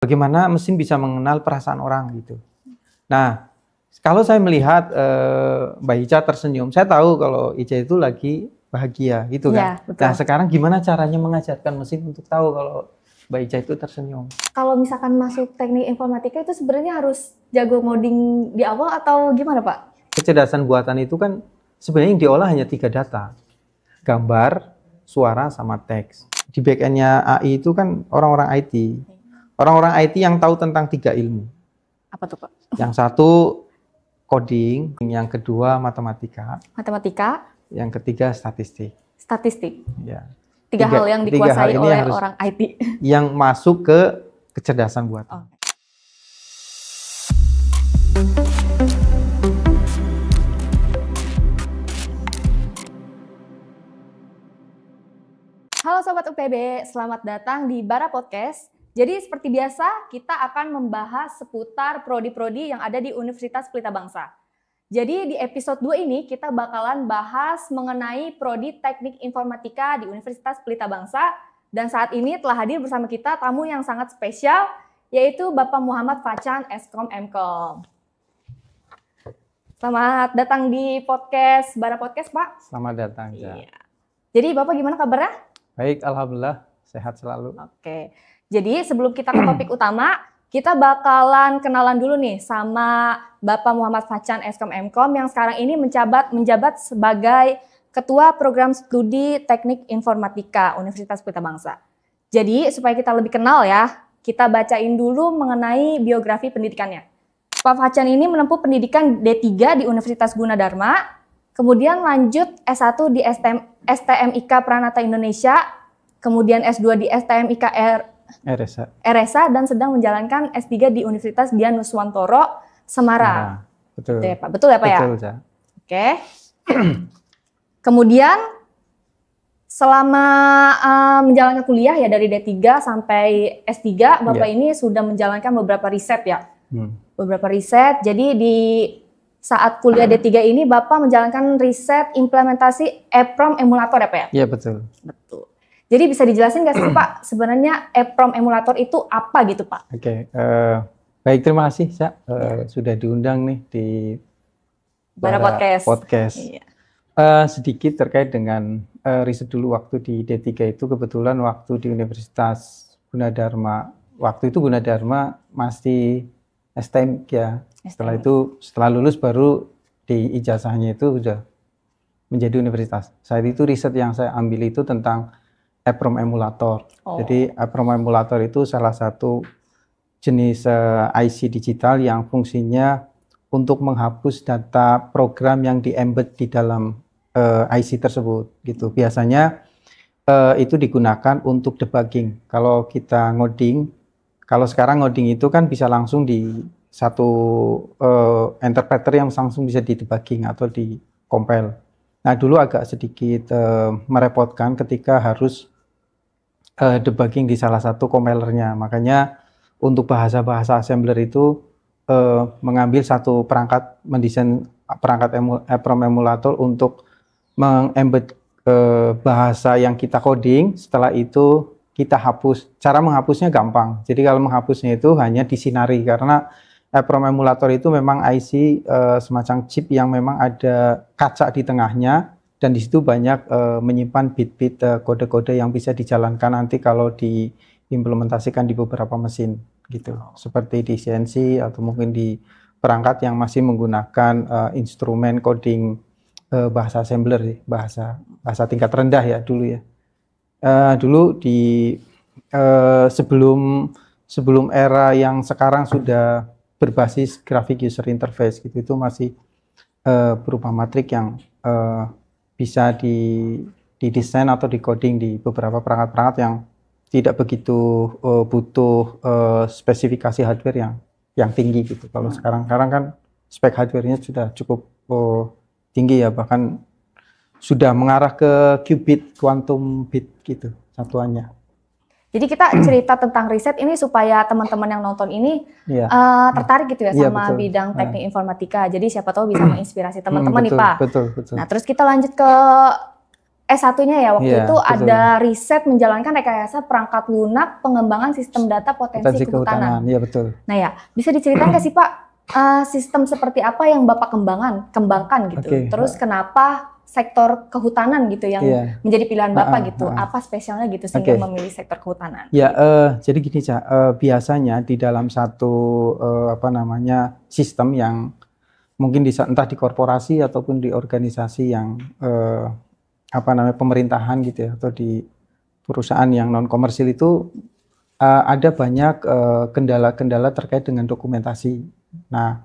bagaimana mesin bisa mengenal perasaan orang gitu. Nah, kalau saya melihat Mbak Ica tersenyum, saya tahu kalau Ica itu lagi bahagia gitu kan. betul. Nah, sekarang gimana caranya mengajarkan mesin untuk tahu kalau Mbak Ica itu tersenyum? Kalau misalkan masuk teknik informatika itu sebenarnya harus jago ngoding di awal atau gimana Pak? Kecerdasan buatan itu kan sebenarnya yang diolah hanya 3 data. Gambar, suara, sama teks. Di back-end-nya AI itu kan orang-orang IT. Orang-orang IT yang tahu tentang 3 ilmu. Apa tuh Pak? Yang satu coding, yang kedua matematika, yang ketiga statistik. Ya. 3 hal yang dikuasai oleh orang IT. Yang masuk ke kecerdasan buatan. Halo Sobat UPB, selamat datang di Bara Podcast. Jadi seperti biasa, kita akan membahas seputar prodi-prodi yang ada di Universitas Pelita Bangsa. Jadi di episode 2 ini kita bakalan bahas mengenai prodi Teknik Informatika di Universitas Pelita Bangsa. Dan saat ini telah hadir bersama kita tamu yang sangat spesial, yaitu Bapak Muhammad Facan, Eskom Mkom. Selamat datang di podcast Bara Podcast, Pak. Selamat datang, ya. Iya. Jadi Bapak gimana kabarnya? Baik, alhamdulillah, sehat selalu. Oke. Jadi sebelum kita ke topik utama, kita bakalan kenalan dulu nih sama Bapak Muhammad Facan, Eskom Mkom yang sekarang ini menjabat sebagai Ketua Program Studi Teknik Informatika Universitas Pelita Bangsa. Jadi supaya kita lebih kenal ya, kita bacain dulu mengenai biografi pendidikannya. Pak Facan ini menempuh pendidikan D3 di Universitas Gunadarma, kemudian lanjut S1 di STMIK Pranata Indonesia, kemudian S2 di STMIK RSA dan sedang menjalankan S3 di Universitas Dian Nuswantoro, Semarang. Betul. Betul ya Pak, betul ya Pak ya? Betul, ya. Oke. Kemudian selama menjalankan kuliah ya dari D3 sampai S3, Bapak ini sudah menjalankan beberapa riset ya. Beberapa riset. Jadi di saat kuliah D3 ini Bapak menjalankan riset implementasi EEPROM emulator ya Pak ya? Iya, betul. Betul. Jadi bisa dijelasin nggak sih Pak, sebenarnya EEPROM emulator itu apa gitu Pak? Oke, baik, terima kasih sudah diundang nih di Bara Podcast. Iya. Sedikit terkait dengan riset dulu waktu di D3 itu, kebetulan waktu di Universitas Gunadarma, waktu itu Gunadarma masih STM ya. Setelah itu, setelah lulus baru di ijazahnya itu sudah menjadi universitas. Saat itu riset yang saya ambil itu tentang EEPROM emulator. Jadi EEPROM emulator itu salah satu jenis IC digital yang fungsinya untuk menghapus data program yang di-embed di dalam IC tersebut gitu. Biasanya itu digunakan untuk debugging. Kalau kita ngoding, kalau sekarang ngoding itu kan bisa langsung di satu interpreter yang langsung bisa di-debugging atau di-compile. Nah, dulu agak sedikit merepotkan ketika harus debugging di salah satu compilernya. Makanya untuk bahasa-bahasa assembler itu mengambil satu perangkat, mendesain perangkat EEPROM emulator untuk mengembed bahasa yang kita coding. Setelah itu kita hapus. Cara menghapusnya gampang. Jadi kalau menghapusnya itu hanya disinari, karena EEPROM emulator itu memang IC semacam chip yang memang ada kaca di tengahnya, dan di situ banyak menyimpan bit-bit kode-kode yang bisa dijalankan nanti kalau diimplementasikan di beberapa mesin gitu. Seperti di CNC atau mungkin di perangkat yang masih menggunakan instrumen coding bahasa assembler, bahasa tingkat rendah ya dulu ya. Dulu di sebelum era yang sekarang sudah berbasis graphic user interface gitu, itu masih berupa matrik yang bisa didesain atau di-coding di beberapa perangkat-perangkat yang tidak begitu butuh spesifikasi hardware yang tinggi gitu. Kalau sekarang kan spek hardware-nya sudah cukup tinggi ya, bahkan sudah mengarah ke qubit, quantum bit gitu satuannya. Jadi kita cerita tentang riset ini supaya teman-teman yang nonton ini tertarik gitu ya sama bidang teknik informatika. Jadi siapa tahu bisa menginspirasi teman-teman nih Pak. Betul. Nah terus kita lanjut ke S1-nya ya waktu Iya, itu betul. ada riset menjalankan rekayasa perangkat lunak pengembangan sistem data potensi kehutanan. Iya betul. Nah ya, bisa diceritakan nggak sih Pak, sistem seperti apa yang Bapak kembangkan gitu? Oke. Terus kenapa sektor kehutanan gitu yang Iya. menjadi pilihan Bapak gitu? Apa spesialnya gitu sehingga memilih sektor kehutanan? Ya, jadi gini Ca, biasanya di dalam satu sistem yang mungkin entah di korporasi ataupun di organisasi yang pemerintahan gitu ya, atau di perusahaan yang non komersil itu ada banyak kendala-kendala terkait dengan dokumentasi. Nah,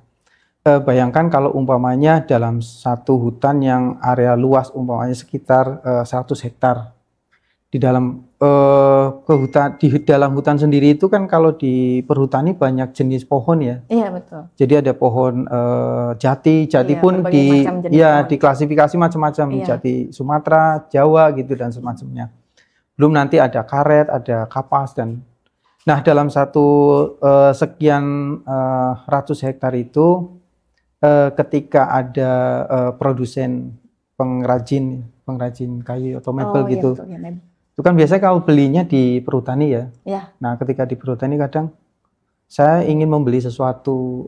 bayangkan kalau umpamanya dalam satu hutan yang area luas umpamanya sekitar 100 hektar. Di dalam hutan sendiri itu kan kalau di perhutani banyak jenis pohon ya. Iya betul. Jadi ada pohon jati pun diklasifikasi macam-macam, jati Sumatera, Jawa gitu dan semacamnya. Belum nanti ada karet, ada kapas dan dalam satu sekian ratus hektar itu ketika ada produsen pengrajin kayu atau mebel gitu. Iya, betul, ya, itu kan biasanya kalau belinya di perhutani ya. Nah, ketika di perhutani kadang saya ingin membeli sesuatu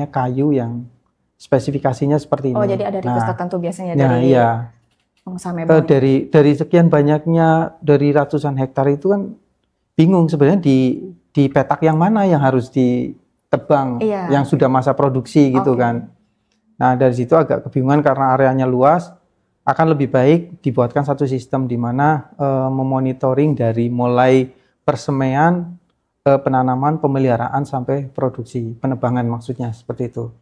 kayu yang spesifikasinya seperti ini. Oh, jadi ada request tertentu biasanya dari pengusaha mebel. Dari sekian banyaknya dari ratusan hektar itu kan bingung sebenarnya di petak yang mana yang harus ditebang, yang sudah masa produksi gitu kan. Nah, dari situ agak kebingungan karena areanya luas. Akan lebih baik dibuatkan satu sistem di mana memonitoring dari mulai persemaian, penanaman, pemeliharaan sampai produksi, penebangan maksudnya seperti itu.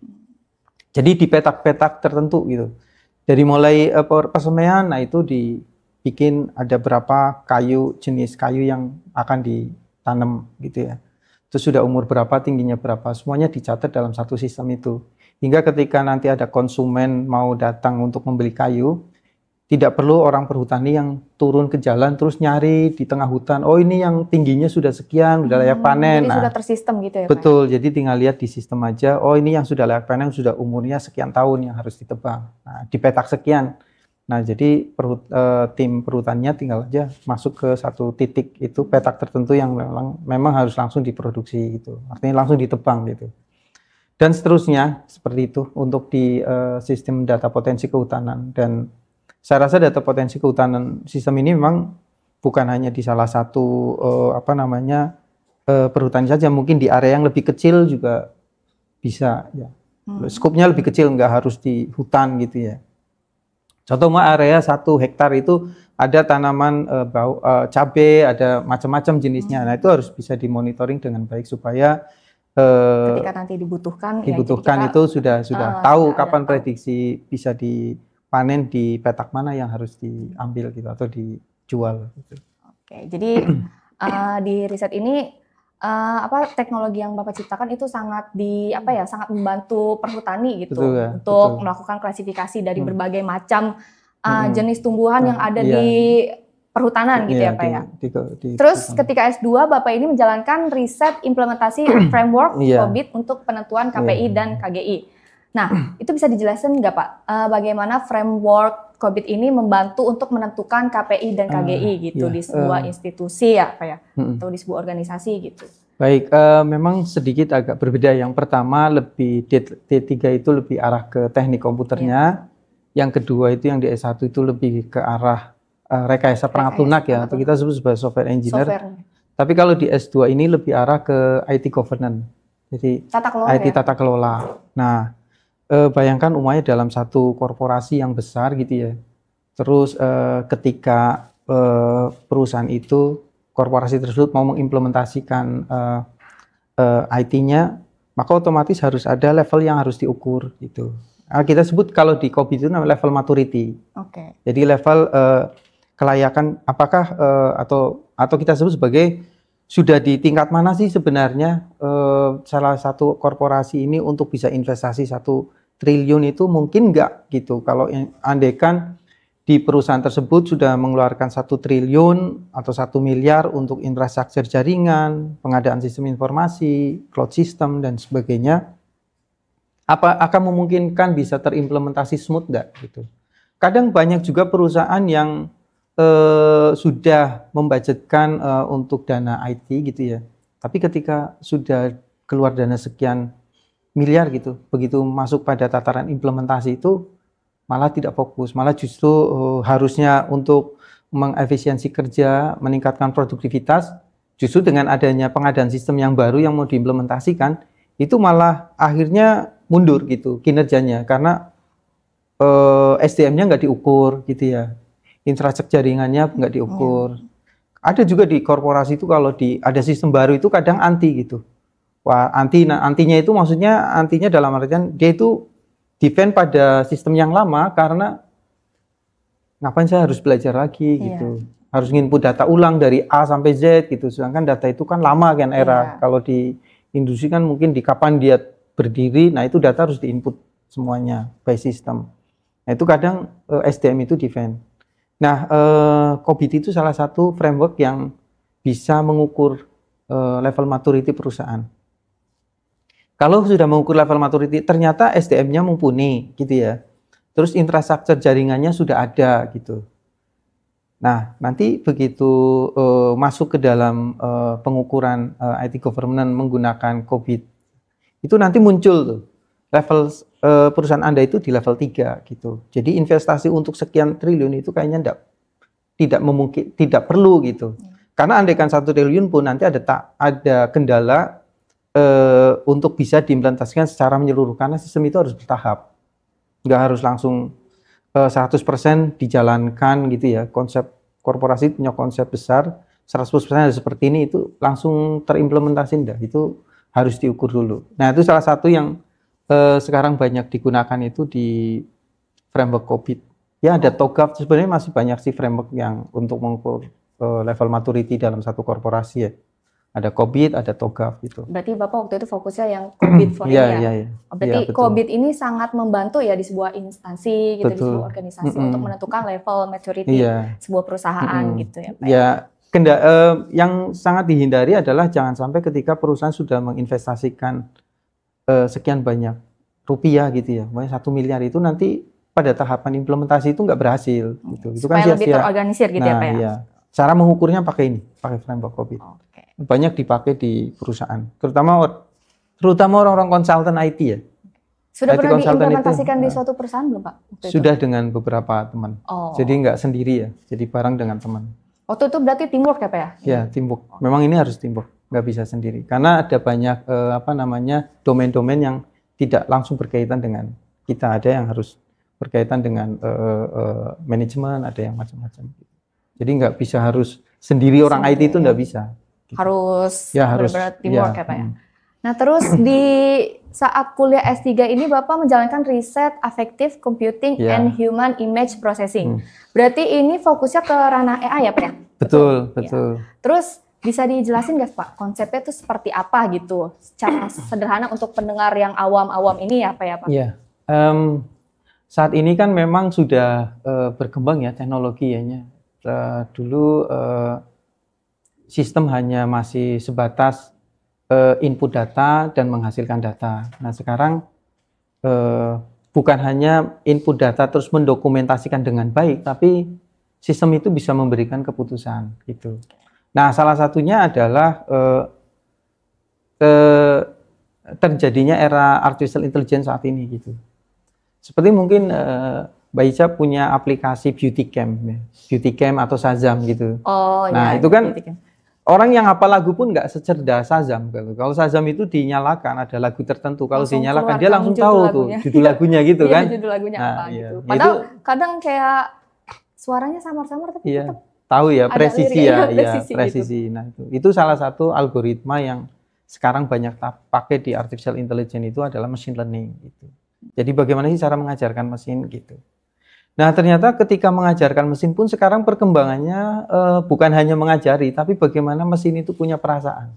Jadi di petak-petak tertentu gitu. Dari mulai persemaian, nah itu dibikin ada berapa jenis kayu yang akan ditanam gitu ya. Terus sudah umur berapa, tingginya berapa, semuanya dicatat dalam satu sistem itu. Hingga ketika nanti ada konsumen mau datang untuk membeli kayu, tidak perlu orang perhutani yang turun ke jalan terus nyari di tengah hutan. Oh, ini yang tingginya sudah sekian, sudah layak panen. Jadi sudah tersistem gitu ya, Pak? Betul, jadi tinggal lihat di sistem aja. Oh, ini yang sudah layak panen, sudah umurnya sekian tahun yang harus ditebang. Nah, di petak sekian. Nah, jadi tim perhutaninya tinggal aja masuk ke satu titik itu petak tertentu yang memang harus langsung diproduksi gitu. Artinya langsung ditebang gitu. Dan seterusnya seperti itu untuk di sistem data potensi kehutanan. Dan saya rasa data potensi kehutanan sistem ini memang bukan hanya di salah satu perhutani saja, mungkin di area yang lebih kecil juga bisa ya. Skupnya lebih kecil, nggak harus di hutan gitu ya. Contoh area 1 hektar itu ada tanaman cabai, ada macam-macam jenisnya. Nah, itu harus bisa dimonitoring dengan baik supaya ketika nanti dibutuhkan itu sudah tahu kapan prediksi bisa dipanen di petak mana yang harus diambil gitu atau dijual gitu. Oke, jadi di riset ini teknologi yang Bapak ciptakan itu sangat sangat membantu perhutani gitu. Betul, untuk melakukan klasifikasi dari berbagai macam jenis tumbuhan yang ada di perhutanan gitu ya Pak ya. Terus ketika S2 Bapak ini menjalankan riset implementasi framework COBIT untuk penentuan KPI dan KGI. Nah, itu bisa dijelaskan nggak Pak, bagaimana framework COBIT ini membantu untuk menentukan KPI dan KGI gitu di sebuah institusi ya Pak ya, atau di sebuah organisasi gitu. Baik, memang sedikit agak berbeda. Yang pertama D3 itu lebih arah ke teknik komputernya. Yang kedua itu yang di S1 itu lebih ke arah rekayasa perangkat lunak ya, atau kita sebut sebagai software engineer. Tapi kalau di S2 ini lebih arah ke IT governance. Jadi IT tata kelola. Nah, bayangkan umpamanya dalam satu korporasi yang besar gitu ya. Terus ketika perusahaan itu, korporasi tersebut mau mengimplementasikan IT-nya, maka otomatis harus ada level yang harus diukur gitu. Nah, kita sebut kalau di COBIT itu namanya level maturity. Jadi level kelayakan apakah atau kita sebut sebagai sudah di tingkat mana sih sebenarnya salah satu korporasi ini untuk bisa investasi 1 triliun itu mungkin nggak gitu. Kalau andaikan di perusahaan tersebut sudah mengeluarkan 1 triliun atau 1 miliar untuk infrastruktur jaringan, pengadaan sistem informasi, cloud system dan sebagainya, apa akan memungkinkan bisa terimplementasi smooth nggak gitu. kadang banyak juga perusahaan yang sudah membudgetkan untuk dana IT gitu ya. Tapi ketika sudah keluar dana sekian miliar gitu, begitu masuk pada tataran implementasi itu malah tidak fokus, malah justru harusnya untuk mengefisiensi kerja, meningkatkan produktivitas, justru dengan adanya pengadaan sistem yang baru yang mau diimplementasikan, itu malah akhirnya mundur gitu kinerjanya karena SDM-nya nggak diukur gitu ya. Infrastruktur jaringannya nggak diukur. Ada juga di korporasi itu kalau ada sistem baru itu kadang anti gitu. Wah, antinya itu maksudnya antinya dalam artian dia itu defend pada sistem yang lama karena ngapain saya harus belajar lagi gitu. Harus nginput data ulang dari A sampai Z gitu. Sedangkan data itu kan lama kan era. Kalau di industri kan mungkin di kapan dia berdiri, nah itu data harus diinput semuanya by system. Nah itu kadang SDM itu defend. Nah, COBIT itu salah satu framework yang bisa mengukur level maturity perusahaan. Kalau sudah mengukur level maturity, ternyata SDM-nya mumpuni, gitu ya. Terus infrastruktur jaringannya sudah ada, gitu. Nah, nanti begitu masuk ke dalam pengukuran IT governance menggunakan COBIT, itu nanti muncul tuh level perusahaan Anda itu di level 3 gitu. Jadi investasi untuk sekian triliun itu kayaknya tidak perlu gitu. Karena andaikan 1 triliun pun nanti ada kendala untuk bisa diimplementasikan secara menyeluruh karena sistem itu harus bertahap. Nggak harus langsung 100% dijalankan gitu ya. Konsep korporasi punya konsep besar 100% harus seperti ini itu langsung terimplementasi enggak. Itu harus diukur dulu. Nah, itu salah satu yang sekarang banyak digunakan itu di framework COBIT. Ya ada TOGAF, sebenarnya masih banyak sih framework yang untuk mengukur level maturity dalam satu korporasi ya. Ada COBIT, ada TOGAF gitu. Berarti Bapak waktu itu fokusnya yang COBIT for ini ya? Iya. Berarti COBIT ini sangat membantu ya di sebuah instansi gitu, di sebuah organisasi untuk menentukan level maturity sebuah perusahaan gitu ya Pak? Ya, yang sangat dihindari adalah jangan sampai ketika perusahaan sudah menginvestasikan sekian banyak rupiah gitu ya, 1 miliar itu nanti pada tahapan implementasi itu nggak berhasil gitu. Itu kan sia-sia. Supaya lebih terorganisir gitu ya Pak ya? Iya. Cara mengukurnya pakai framework COBIT. Banyak dipakai di perusahaan, terutama orang-orang konsultan IT ya. Sudah pernah diimplementasikan di suatu perusahaan belum Pak? Sudah dengan beberapa teman. Jadi nggak sendiri ya, jadi bareng dengan teman. Waktu itu berarti teamwork ya Pak ya? Ya, teamwork. Memang ini harus teamwork. Nggak bisa sendiri karena ada banyak domain-domain yang tidak langsung berkaitan dengan kita, ada yang harus berkaitan dengan manajemen, ada yang macam-macam. Jadi nggak bisa harus sendiri orang IT itu nggak bisa. Gitu. Harus benar-benar teamwork ya Pak ya. Nah terus di saat kuliah S3 ini Bapak menjalankan riset affective computing and human image processing. Berarti ini fokusnya ke ranah AI ya Pak ya? Betul. Ya. Terus bisa dijelasin nggak Pak, konsepnya itu seperti apa gitu, secara sederhana untuk pendengar yang awam-awam ini ya Pak ya Pak? Iya, saat ini kan memang sudah berkembang ya teknologi ya. Dulu sistem hanya masih sebatas input data dan menghasilkan data. Nah sekarang bukan hanya input data terus mendokumentasikan dengan baik, tapi sistem itu bisa memberikan keputusan gitu. Nah, salah satunya adalah terjadinya era artificial intelligence saat ini gitu. Seperti mungkin Mbak Ica punya aplikasi beauty cam atau Shazam gitu. Nah, itu kan orang yang hafal lagu pun nggak secerdas Shazam. Kalau Shazam itu dinyalakan ada lagu tertentu, kalau dinyalakan dia langsung tahu tuh judul lagunya gitu kan. Judul lagunya apa gitu. Padahal kadang kayak suaranya samar-samar tapi tetap tahu ya, presisi presisi. Gitu. Nah, itu salah satu algoritma yang sekarang banyak pakai di artificial intelligence itu adalah machine learning gitu. Jadi bagaimana sih cara mengajarkan mesin gitu. Nah, ternyata ketika mengajarkan mesin pun sekarang perkembangannya bukan hanya mengajari, tapi bagaimana mesin itu punya perasaan.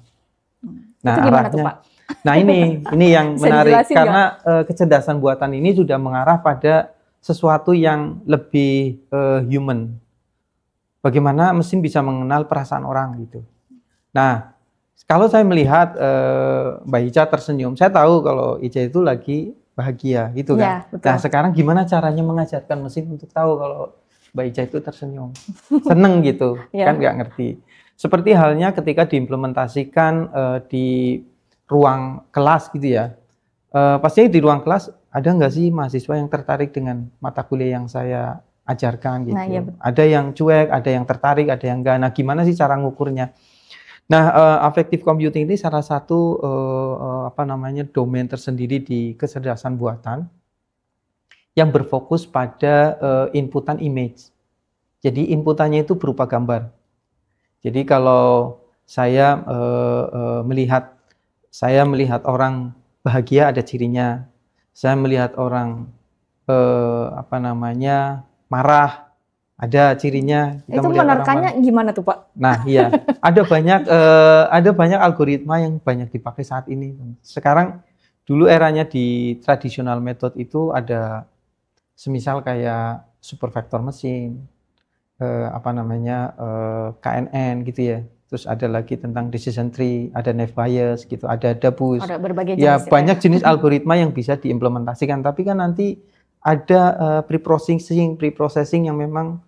Nah, arahnya. Pak? Nah, ini yang menarik karena kecerdasan buatan ini sudah mengarah pada sesuatu yang lebih human. Bagaimana mesin bisa mengenal perasaan orang gitu. Nah, kalau saya melihat Mbak Ica tersenyum, saya tahu kalau Ica itu lagi bahagia gitu Iya, kan. betul. Nah sekarang gimana caranya mengajarkan mesin untuk tahu kalau Mbak Ica itu tersenyum, seneng gitu, Iya. kan nggak ngerti. Seperti halnya ketika diimplementasikan di ruang kelas gitu ya. Pastinya di ruang kelas ada nggak sih mahasiswa yang tertarik dengan mata kuliah yang saya ajarkan gitu. Nah, iya, betul. Ada yang cuek, ada yang tertarik, ada yang enggak. Nah gimana sih cara ngukurnya? Nah, affective computing ini salah satu domain tersendiri di kecerdasan buatan yang berfokus pada inputan image. Jadi inputannya itu berupa gambar. Jadi kalau saya melihat orang bahagia ada cirinya. Saya melihat orang marah ada cirinya. Kita Itu menerkannya gimana tuh Pak? Nah, iya, ada banyak algoritma yang banyak dipakai saat ini. Sekarang dulu eranya di tradisional method itu ada semisal kayak super vector mesin, KNN gitu ya. Terus ada lagi tentang decision tree, ada naive Bayes gitu, ada DABUS. Ada berbagai ya jenis. Banyak jenis algoritma yang bisa diimplementasikan, tapi kan nanti ada pre-processing yang memang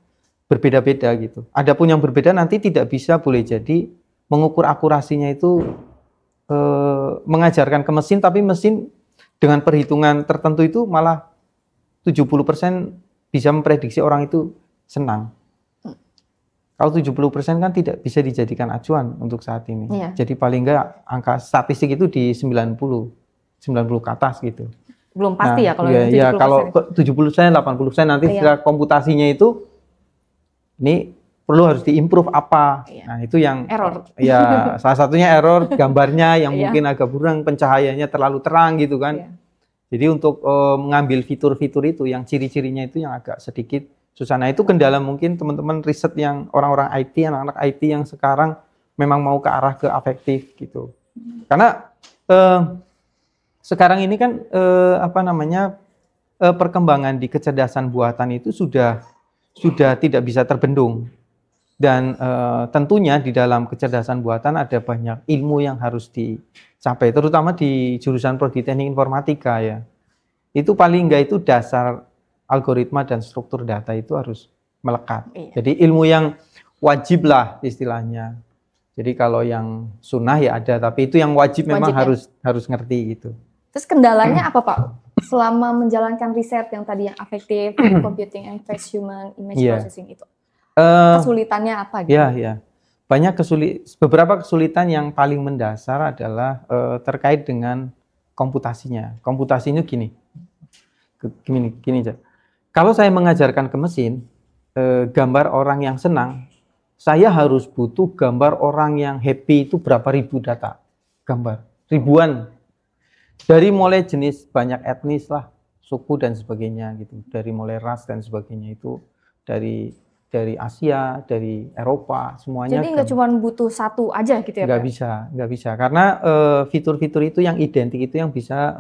berbeda-beda gitu. Adapun yang berbeda nanti tidak bisa boleh jadi mengukur akurasinya itu mengajarkan ke mesin, tapi mesin dengan perhitungan tertentu itu malah 70% bisa memprediksi orang itu senang. Kalau 70% kan tidak bisa dijadikan acuan untuk saat ini. Iya. Jadi paling enggak angka statistik itu di 90 ke atas gitu. Belum pasti ya kalau 70%. Ya, kalau 70%, 80% nanti setelah komputasinya itu ini harus diimprove apa. Iya. Nah, itu yang error. Ya, salah satunya error gambarnya yang Iya. mungkin agak burang, pencahayaannya terlalu terang gitu kan. Iya. Jadi untuk mengambil fitur-fitur itu yang ciri-cirinya itu yang agak sedikit susah. Nah, itu kendala mungkin teman-teman riset yang orang-orang IT, anak-anak IT yang sekarang memang mau ke arah ke afektif gitu. Karena sekarang ini kan perkembangan di kecerdasan buatan itu sudah tidak bisa terbendung. Dan tentunya di dalam kecerdasan buatan ada banyak ilmu yang harus dicapai, terutama di jurusan prodi teknik informatika ya. Itu paling enggak itu dasar algoritma dan struktur data itu harus melekat. Iya. Jadi ilmu yang wajib lah istilahnya. Jadi kalau yang sunnah ya ada, tapi itu yang wajib memang ya? harus ngerti gitu. Terus kendalanya apa Pak? Selama menjalankan riset yang tadi yang affective computing and face human image processing itu. Kesulitannya apa gitu? Ya. Beberapa kesulitan yang paling mendasar adalah terkait dengan komputasinya. Komputasinya gini aja. Kalau saya mengajarkan ke mesin gambar orang yang senang, saya harus butuh gambar orang yang happy itu berapa ribu data gambar, ribuan. Dari mulai jenis banyak etnis lah, suku dan sebagainya gitu. Dari mulai ras dan sebagainya itu dari Asia, dari Eropa, semuanya. Jadi nggak cuma butuh satu aja gitu ya? Nggak bisa. Karena fitur-fitur itu yang identik itu yang bisa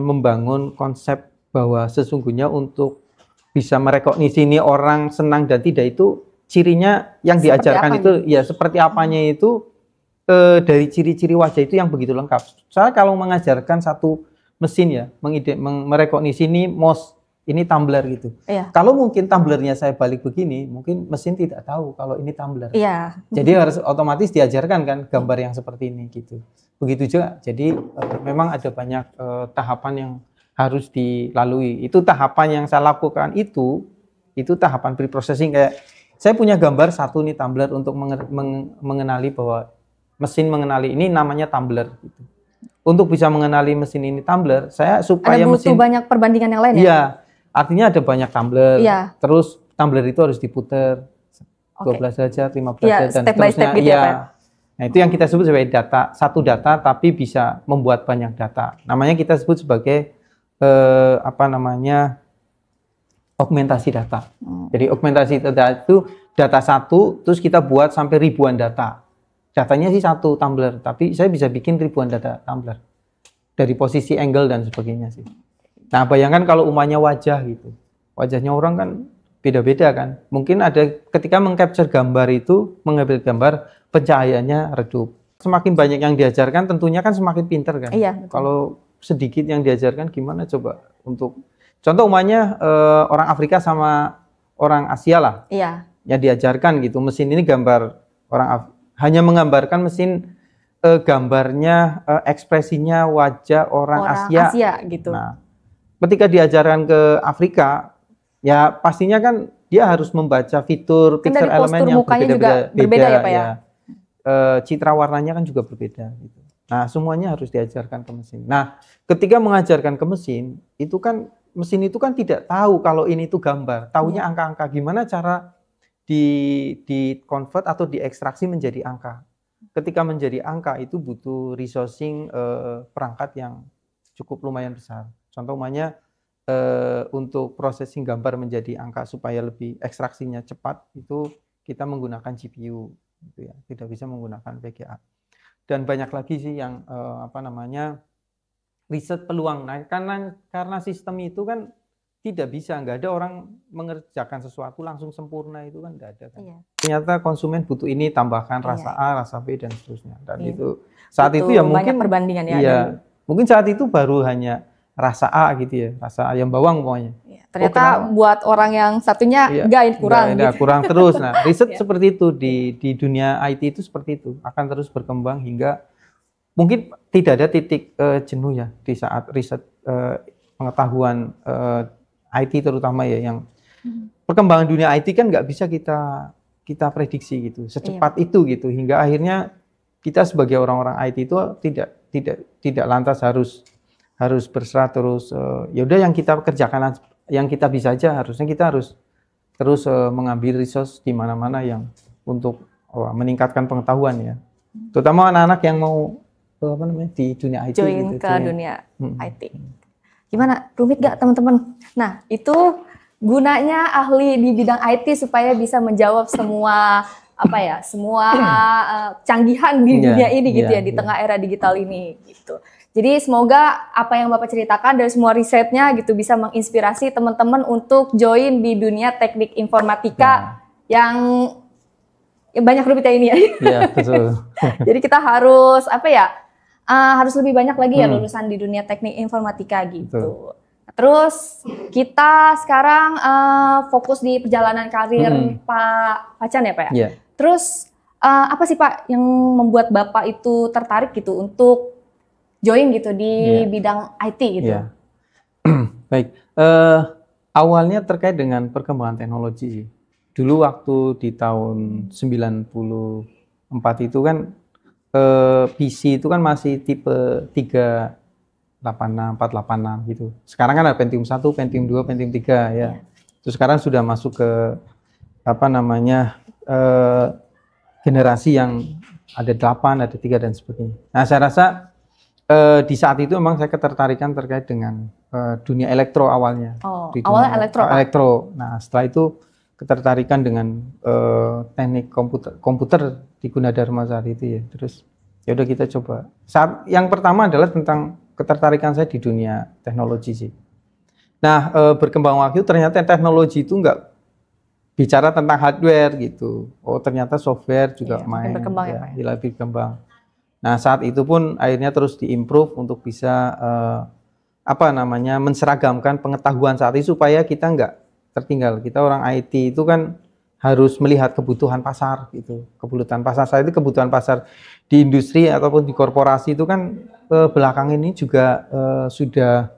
membangun konsep bahwa sesungguhnya untuk bisa merekognisi ini orang senang dan tidak itu cirinya yang seperti diajarkan itu nih? Ya seperti apanya itu dari ciri-ciri wajah itu yang begitu lengkap. Saya kalau mengajarkan satu mesin ya merekognisi ini mouse, ini tumbler gitu. Iya. Kalau mungkin tumblernya saya balik begini, mungkin mesin tidak tahu kalau ini tumbler. Iya. Jadi harus otomatis diajarkan kan gambar yang seperti ini gitu. Begitu juga. Jadi memang ada banyak tahapan yang harus dilalui. Itu tahapan yang saya lakukan itu tahapan pre-processing. Kayak saya punya gambar satu nih tumbler untuk mengenali bahwa mesin mengenali ini namanya tumbler gitu. Untuk bisa mengenali mesin ini tumbler, saya supaya butuh banyak perbandingan yang lain ya? Iya. Artinya ada banyak tumbler. Iya. Terus tumbler itu harus diputer 12 derajat, 15 derajat dan step by step gitu ya, Pak. Nah, itu yang kita sebut sebagai satu data tapi bisa membuat banyak data. Namanya kita sebut sebagai augmentasi data. Jadi augmentasi data itu data satu, terus kita buat sampai ribuan data. Datanya sih satu tumbler, tapi saya bisa bikin ribuan data tumbler. Dari posisi angle dan sebagainya sih. Nah, bayangkan kalau umumnya wajah gitu. Wajahnya orang kan beda-beda kan. Mungkin ada ketika mengcapture gambar itu, mengambil gambar, pencahayaannya redup. Semakin banyak yang diajarkan tentunya kan semakin pinter kan. Iya. Kalau sedikit yang diajarkan gimana coba untuk contoh umumnya orang Afrika sama orang Asia lah. Iya. Ya diajarkan gitu. Mesin ini gambar hanya menggambarkan mesin gambarnya ekspresinya wajah orang Asia gitu. Nah, ketika diajarkan ke Afrika, ya pastinya kan dia harus membaca fitur picture elemen yang berbeda ya Pak ya. Citra warnanya kan juga berbeda gitu. Nah, semuanya harus diajarkan ke mesin. Nah, ketika mengajarkan ke mesin, itu kan mesin itu kan tidak tahu kalau ini tuh gambar, taunya angka-angka. Gimana cara di convert atau diekstraksi menjadi angka. Ketika menjadi angka itu butuh resourcing perangkat yang cukup lumayan besar. Contoh umumnya untuk processing gambar menjadi angka supaya lebih ekstraksinya cepat itu kita menggunakan GPU gitu ya, tidak bisa menggunakan VGA. Dan banyak lagi sih yang riset peluang. Nah, karena sistem itu kan tidak bisa, nggak ada orang mengerjakan sesuatu langsung sempurna, itu kan nggak ada kan. Iya. Ternyata konsumen butuh ini, tambahkan rasa A, rasa B dan seterusnya. Dan itu saat itu ya mungkin banyak perbandingan ya. Iya, mungkin saat itu baru hanya rasa A gitu ya, rasa ayam bawang pokoknya. Iya. Ternyata buat orang yang satunya kurang. Kurang terus. Nah, riset seperti itu di dunia IT itu seperti itu, akan terus berkembang hingga mungkin tidak ada titik jenuh ya di saat riset pengetahuan IT terutama ya, yang perkembangan dunia IT kan nggak bisa kita prediksi gitu secepat itu gitu, hingga akhirnya kita sebagai orang-orang IT itu tidak lantas harus berserah terus ya udah yang kita kerjakan yang kita bisa aja, harusnya kita harus terus mengambil resource di mana-mana yang untuk meningkatkan pengetahuan ya, terutama anak-anak yang mau di dunia IT join gitu, ke dunia IT. Gimana, rumit gak teman-teman? Nah, itu gunanya ahli di bidang IT supaya bisa menjawab semua canggihan di dunia ini gitu ya, di tengah era digital ini gitu. Jadi semoga apa yang Bapak ceritakan dari semua risetnya gitu bisa menginspirasi teman-teman untuk join di dunia teknik informatika yang banyak rumitnya ini ya. Iya, betul. Jadi kita harus harus lebih banyak lagi ya lulusan di dunia teknik informatika gitu. Betul. Terus kita sekarang fokus di perjalanan karir Pak Facan ya Pak ya? Yeah. Terus apa sih Pak yang membuat Bapak itu tertarik gitu untuk join gitu di bidang IT gitu? Yeah. Baik, awalnya terkait dengan perkembangan teknologi. Dulu waktu di tahun 94 itu kan PC itu kan masih tipe 386, 486 gitu. Sekarang kan ada Pentium 1, Pentium 2, Pentium 3 ya. Terus sekarang sudah masuk ke generasi yang ada 8, ada 3 dan sebagainya. Nah, saya rasa di saat itu memang saya ketertarikan terkait dengan dunia elektro awalnya. Oh, awalnya elektro. Nah, setelah itu ketertarikan dengan teknik komputer di Gunadarma saat itu ya. Terus ya udah kita coba. Saat yang pertama adalah tentang ketertarikan saya di dunia teknologi sih. Nah, berkembang waktu ternyata teknologi itu enggak bicara tentang hardware gitu. Oh, ternyata software juga lebih berkembang. Nah, saat itu pun akhirnya terus diimprove untuk bisa menseragamkan pengetahuan saat itu supaya kita enggak tertinggal. Kita orang IT itu kan harus melihat kebutuhan pasar gitu. Kebutuhan pasar saat itu, kebutuhan pasar di industri ataupun di korporasi itu kan belakang ini juga sudah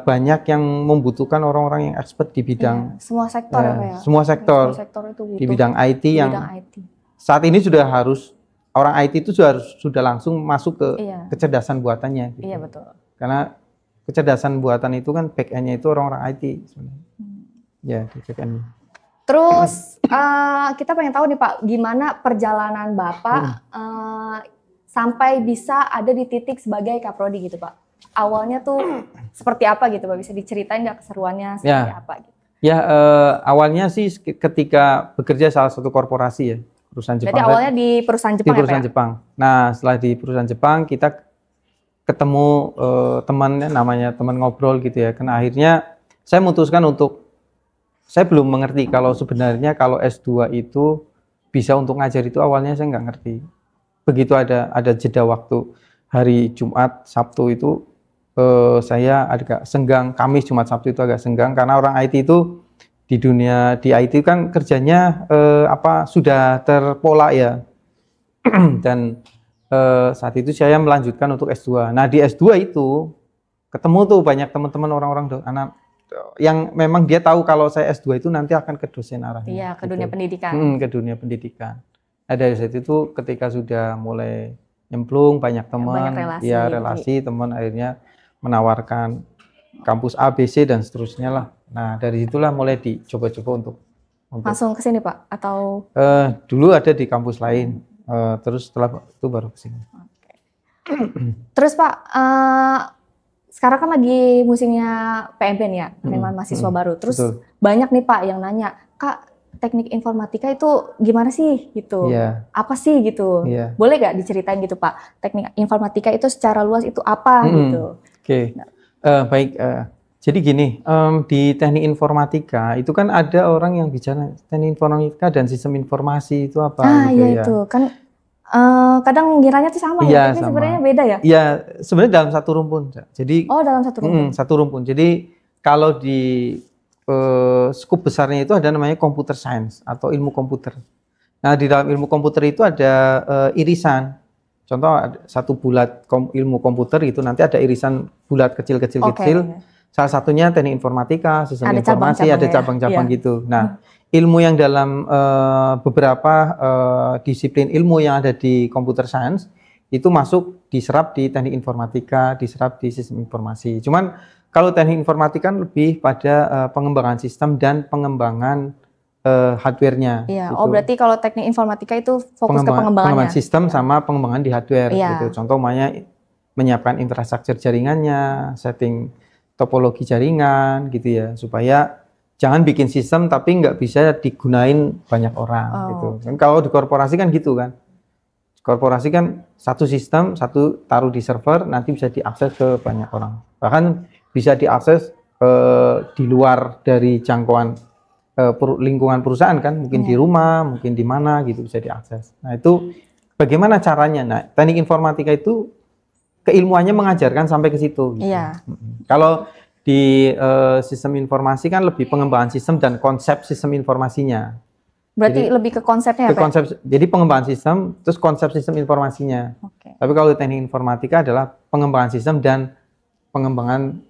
banyak yang membutuhkan orang-orang yang expert di bidang semua sektor semua sektor itu butuh di bidang IT saat ini sudah harus orang IT itu sudah langsung masuk ke kecerdasan buatannya gitu. Iya, betul. Karena kecerdasan buatan itu kan back end-nya itu orang-orang IT sebenarnya. Ya, di back end. Terus kita pengen tahu nih Pak, gimana perjalanan Bapak sampai bisa ada di titik sebagai Kaprodi gitu Pak? Awalnya tuh seperti apa gitu Pak? Bisa diceritain nggak keseruannya seperti apa gitu? Ya, awalnya sih ketika bekerja salah satu korporasi ya, perusahaan Jepang. Jadi awalnya di perusahaan Jepang ya Pak? Di perusahaan Jepang. Nah, setelah di perusahaan Jepang kita ketemu temannya, namanya teman ngobrol gitu ya. Karena akhirnya saya memutuskan untuk saya belum mengerti kalau sebenarnya kalau S2 itu bisa untuk ngajar itu awalnya saya nggak ngerti. Begitu ada jeda waktu hari Jumat, Sabtu itu saya agak senggang. Kamis, Jumat, Sabtu itu agak senggang karena orang IT itu di dunia di IT kan kerjanya sudah terpola ya. Dan saat itu saya melanjutkan untuk S2. Nah, di S2 itu ketemu tuh banyak teman-teman orang-orang anak yang memang dia tahu kalau saya S2 itu nanti akan ke dosen arahnya. Iya, ke gitu. dunia pendidikan. Ke dunia pendidikan. Nah, dari saat itu ketika sudah mulai nyemplung banyak teman, relasi teman akhirnya menawarkan kampus A, B, C dan seterusnya lah. Nah, dari situlah mulai dicoba-coba untuk langsung ke sini, Pak, atau dulu ada di kampus lain. Terus setelah itu baru ke sini. Okay. Terus Pak, sekarang kan lagi musimnya PMP nih ya, penerimaan mahasiswa baru. Terus banyak nih Pak yang nanya, Kak, teknik informatika itu gimana sih gitu? Apa sih gitu? Boleh gak diceritain gitu Pak? Teknik informatika itu secara luas itu apa gitu? Oke. Baik. Jadi gini, di teknik informatika itu kan ada orang yang bicara teknik informatika dan sistem informasi itu apa gitu ya. Itu kan kadang ngiranya tuh sama ya, tapi sebenarnya beda ya? Iya, sebenarnya dalam satu rumpun. Jadi dalam satu rumpun. Satu rumpun. Jadi kalau di skup besarnya itu ada namanya computer science atau ilmu komputer. Nah, di dalam ilmu komputer itu ada irisan. Contoh satu bulat ilmu komputer itu nanti ada irisan bulat kecil-kecil. Salah satunya teknik informatika, sistem informasi, ada cabang-cabang gitu. Nah, ilmu yang dalam beberapa disiplin ilmu yang ada di computer science itu masuk diserap di teknik informatika, diserap di sistem informasi. Cuman kalau teknik informatika kan lebih pada pengembangan sistem dan pengembangan hardware-nya. Iya. Gitu. Berarti kalau teknik informatika itu fokus ke pengembangannya. Pengembangan sistem sama pengembangan di hardware. Gitu. Contoh menyiapkan infrastruktur jaringannya, setting topologi jaringan gitu ya, supaya jangan bikin sistem tapi nggak bisa digunain banyak orang gitu. Kan kalau di korporasi kan gitu kan. Korporasi kan satu sistem, satu taruh di server, nanti bisa diakses ke banyak orang. Bahkan bisa diakses di luar dari jangkauan lingkungan perusahaan kan, mungkin di rumah, mungkin di mana gitu bisa diakses. Nah, itu bagaimana caranya? Nah, teknik informatika itu keilmuannya mengajarkan sampai ke situ. Gitu. Kalau di sistem informasi kan lebih pengembangan sistem dan konsep sistem informasinya. Berarti jadi, lebih ke konsepnya ya, Pak? Jadi pengembangan sistem, terus konsep sistem informasinya. Tapi kalau teknik informatika adalah pengembangan sistem dan pengembangan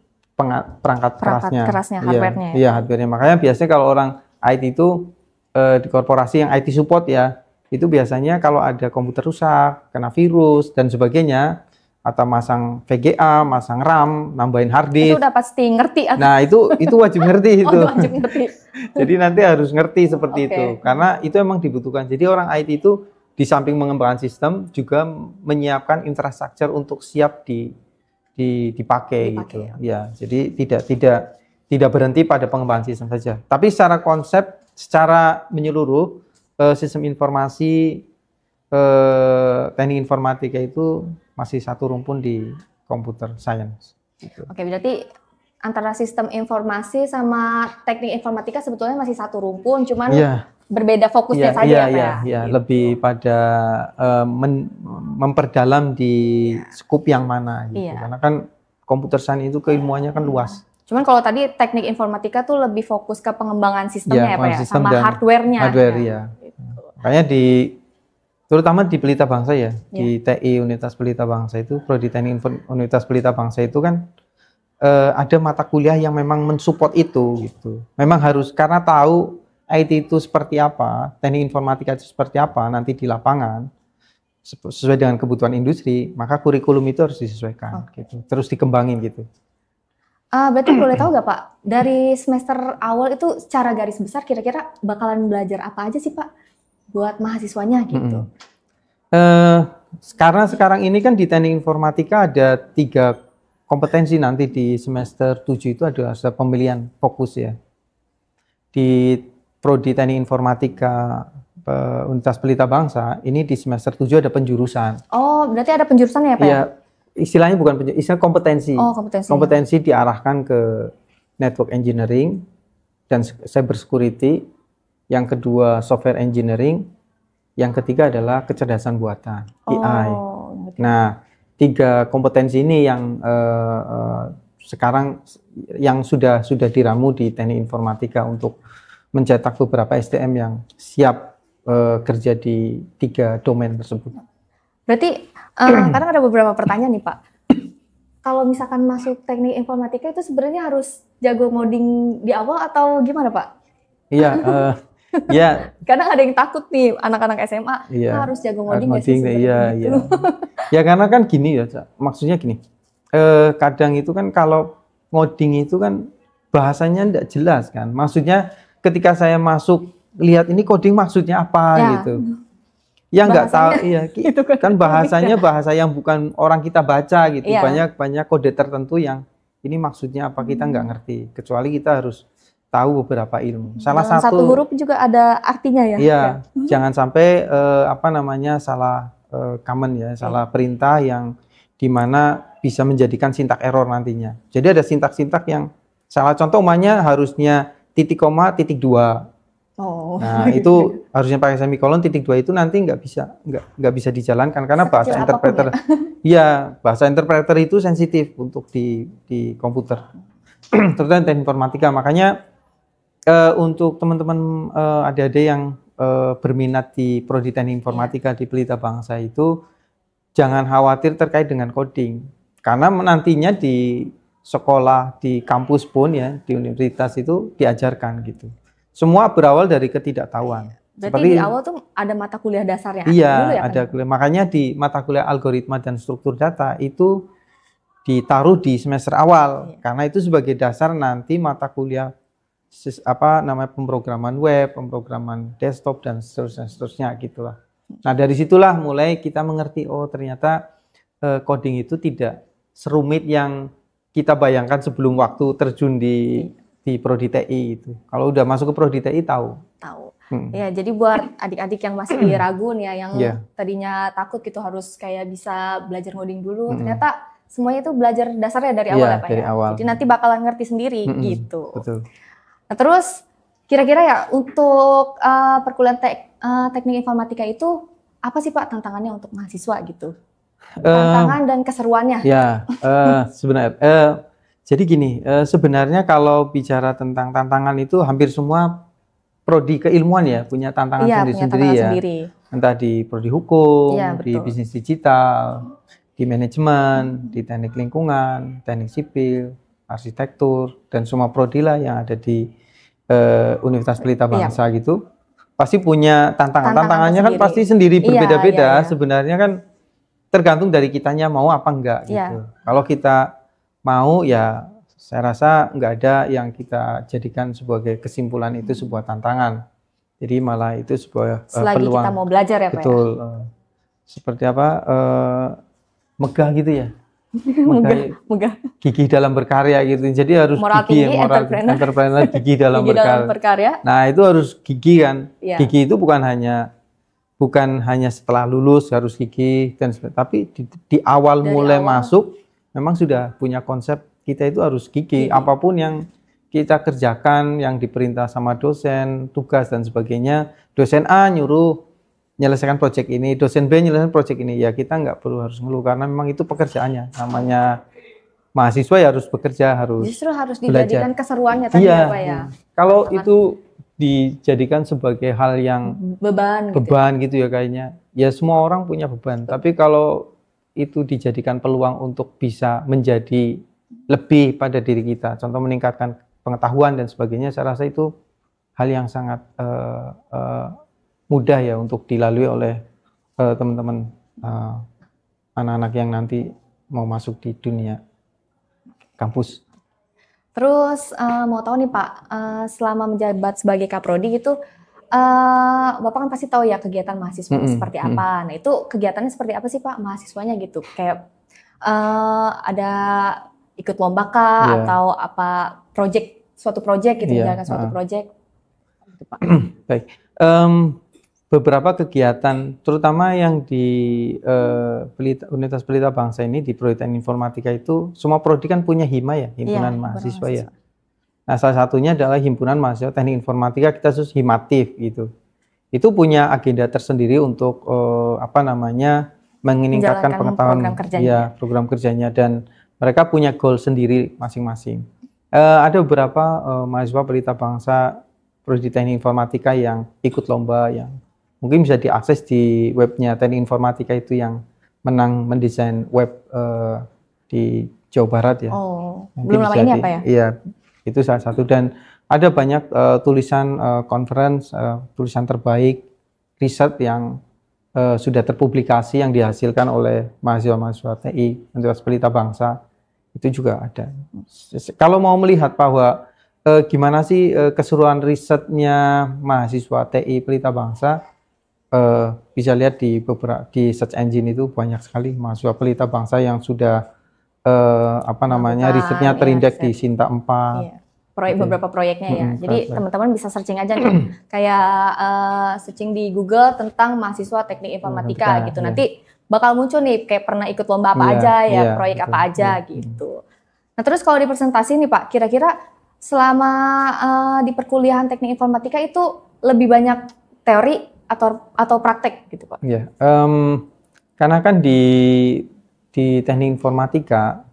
perangkat kerasnya, hardware-nya. Iya, hardware-nya. Makanya biasanya kalau orang IT itu di korporasi yang IT support ya, itu biasanya kalau ada komputer rusak, kena virus dan sebagainya, atau masang VGA, masang RAM, nambahin hard disk. Itu udah pasti ngerti. Nah, itu wajib ngerti itu. Wajib ngerti. Jadi nanti harus ngerti seperti itu. Karena itu emang dibutuhkan. Jadi orang IT itu di samping mengembangkan sistem juga menyiapkan infrastruktur untuk siap dipakai gitu. Ya, jadi tidak berhenti pada pengembangan sistem saja. Tapi secara konsep, secara menyeluruh sistem informasi teknik informatika itu masih satu rumpun di computer science. Gitu. Oke, berarti antara sistem informasi sama teknik informatika sebetulnya masih satu rumpun, cuman berbeda fokusnya saja ya Pak? Iya, lebih pada memperdalam di skup yang mana gitu. Karena kan computer science itu keilmuannya kan luas. Cuman kalau tadi teknik informatika tuh lebih fokus ke pengembangan sistemnya ya Pak ya, sama hardware-nya. Hardware ya. Makanya terutama di Pelita Bangsa ya, di TI Universitas Pelita Bangsa itu, Prodi Teknik Universitas Pelita Bangsa itu kan ada mata kuliah yang memang mensupport itu gitu. Memang harus, karena tahu IT itu seperti apa, teknik informatika itu seperti apa nanti di lapangan sesuai dengan kebutuhan industri, maka kurikulum itu harus disesuaikan gitu. Terus dikembangin gitu. Berarti boleh tahu nggak Pak, dari semester awal itu secara garis besar kira-kira bakalan belajar apa aja sih Pak? Buat mahasiswanya gitu. Karena sekarang ini kan di teknik informatika ada 3 kompetensi nanti di semester 7 itu ada pemilihan fokus ya. Di Prodi Teknik Informatika Universitas Pelita Bangsa ini di semester 7 ada penjurusan. Oh, berarti ada penjurusan ya Pak? Iya, istilahnya bukan penjurusan, istilah kompetensi. Kompetensi diarahkan ke network engineering dan cyber security. Yang kedua software engineering, yang ketiga adalah kecerdasan buatan, AI. Nah, tiga kompetensi ini yang sekarang yang sudah diramu di teknik informatika untuk mencetak beberapa SDM yang siap kerja di tiga domain tersebut. Berarti kadang ada beberapa pertanyaan nih Pak. Kalau misalkan masuk teknik informatika itu sebenarnya harus jago ngoding di awal atau gimana Pak? Iya, ya. Kadang ada yang takut nih anak-anak SMA harus jago ngoding nggak sih sebenarnya? Iya. Ya karena kan gini ya, maksudnya gini. Kadang itu kan kalau ngoding itu kan bahasanya tidak jelas kan. Maksudnya ketika saya masuk lihat ini coding maksudnya apa gitu. Ya nggak tahu, iya. Itu kan bahasanya bahasa yang bukan orang kita baca gitu. Banyak kode tertentu yang ini maksudnya apa kita nggak ngerti. Kecuali kita harus tahu beberapa ilmu. Salah satu huruf juga ada artinya ya. Iya, jangan sampai salah command ya, salah perintah yang dimana bisa menjadikan sintak error nantinya. Jadi ada sintak-sintak yang salah, contoh umumnya harusnya titik koma titik 2. Nah itu harusnya pakai semikolon, titik 2 itu nanti nggak bisa dijalankan karena bahasa interpreter. Iya, bahasa interpreter itu sensitif untuk di komputer, terutama teknik informatika. Makanya untuk teman-teman adik-adik yang berminat di prodi teknik informatika di Pelita Bangsa itu jangan khawatir terkait dengan coding, karena nantinya di sekolah, di kampus pun ya, di universitas itu diajarkan gitu. Semua berawal dari ketidaktahuan. Berarti di awal tuh ada mata kuliah dasarnya. Iya, dulu ya, ada kuliah. Makanya di mata kuliah algoritma dan struktur data itu ditaruh di semester awal, karena itu sebagai dasar nanti mata kuliah pemrograman web, pemrograman desktop dan seterusnya gitulah. Nah dari situlah mulai kita mengerti, oh ternyata coding itu tidak serumit yang kita bayangkan sebelum waktu terjun di prodi TI itu. Kalau udah masuk ke prodi TI tahu. Ya, jadi buat adik-adik yang masih ragu nih ya, yang tadinya takut gitu harus kayak bisa belajar ngoding dulu, ternyata semuanya itu belajar dasarnya dari awal ya Pak ya. Awal. Jadi nanti bakalan ngerti sendiri gitu. Betul. Nah, terus kira-kira ya untuk perkuliahan teknik informatika itu apa sih Pak tantangannya untuk mahasiswa gitu? Tantangan dan keseruannya. Ya, sebenarnya jadi gini, sebenarnya kalau bicara tentang tantangan itu hampir semua prodi keilmuan ya punya tantangan sendiri-sendiri ya. Entah di prodi hukum, di bisnis digital, di manajemen, di teknik lingkungan, teknik sipil, arsitektur, dan semua prodi lah yang ada di Universitas Pelita Bangsa gitu. Pasti punya tantangan. Tantangannya kan pasti sendiri berbeda-beda. Sebenarnya kan tergantung dari kitanya mau apa enggak gitu. Kalau kita mau ya saya rasa nggak ada yang kita jadikan sebagai kesimpulan itu sebuah tantangan. Jadi malah itu sebuah selagi peluang. Kita mau belajar ya Pak. Betul. Seperti apa? Megah gitu ya. Megah. Gigih dalam berkarya gitu. Jadi harus moral gigih, tinggi, entrepreneur gigih dalam berkarya. Nah, itu harus gigih kan. Gigih itu bukan hanya setelah lulus harus gigih dan tapi di awal mulai masuk memang sudah punya konsep kita itu harus gigih. Apapun yang kita kerjakan, yang diperintah sama dosen, tugas dan sebagainya, dosen A nyuruh menyelesaikan proyek ini, dosen B menyelesaikan proyek ini, ya kita nggak perlu harus ngeluh karena memang itu pekerjaannya. Namanya mahasiswa ya harus bekerja, harus justru harus dijadikan belajar. Keseruannya tadi ya Pak ya. Kalau itu dijadikan sebagai hal yang beban gitu ya kayaknya, ya semua orang punya beban. Tapi kalau itu dijadikan peluang untuk bisa menjadi lebih pada diri kita, contoh meningkatkan pengetahuan dan sebagainya, saya rasa itu hal yang sangat mudah ya untuk dilalui oleh teman-teman anak-anak yang nanti mau masuk di dunia kampus. Terus mau tahu nih Pak, selama menjabat sebagai Kaprodi gitu, Bapak kan pasti tahu ya kegiatan mahasiswa seperti apa. Nah itu kegiatannya seperti apa sih Pak mahasiswanya gitu? Kayak ada ikut lomba kah atau apa suatu project gitu, menjalankan suatu project gitu Pak. Baik. Beberapa kegiatan, terutama yang di Universitas Pelita Bangsa ini di Prodi Teknik Informatika itu, semua prodi kan punya HIMA ya, himpunan mahasiswa ya. Nah, salah satunya adalah himpunan mahasiswa Teknik Informatika, kita khusus Himatif gitu. Itu punya agenda tersendiri untuk meningkatkan Menjalankan pengetahuan program kerjanya. ya program kerjanya, dan mereka punya goal sendiri masing-masing. Ada beberapa mahasiswa Pelita Bangsa Prodi Teknik Informatika yang ikut lomba yang mungkin bisa diakses di webnya Teknik Informatika, itu yang menang mendesain web di Jawa Barat ya. Oh, Mungkin belum lama bisa ini apa ya? Iya, itu salah satu, dan ada banyak tulisan conference, tulisan terbaik, riset yang sudah terpublikasi yang dihasilkan oleh mahasiswa-mahasiswa TI, Universitas Pelita Bangsa, itu juga ada. Kalau mau melihat bahwa gimana sih keseruan risetnya mahasiswa TI Pelita Bangsa, bisa lihat di search engine, itu banyak sekali mahasiswa Pelita Bangsa yang sudah risetnya terindeks di Sinta 4. Iya. Beberapa proyeknya ya. Jadi teman-teman bisa searching aja nih, kayak searching di Google tentang mahasiswa teknik informatika gitu. Iya. Nanti bakal muncul nih kayak pernah ikut lomba apa aja ya, proyek betul, apa aja gitu. Nah terus kalau di presentasi nih Pak, kira-kira selama di perkuliahan teknik informatika itu lebih banyak teori atau praktek gitu Pak? Iya. Karena kan di teknik informatika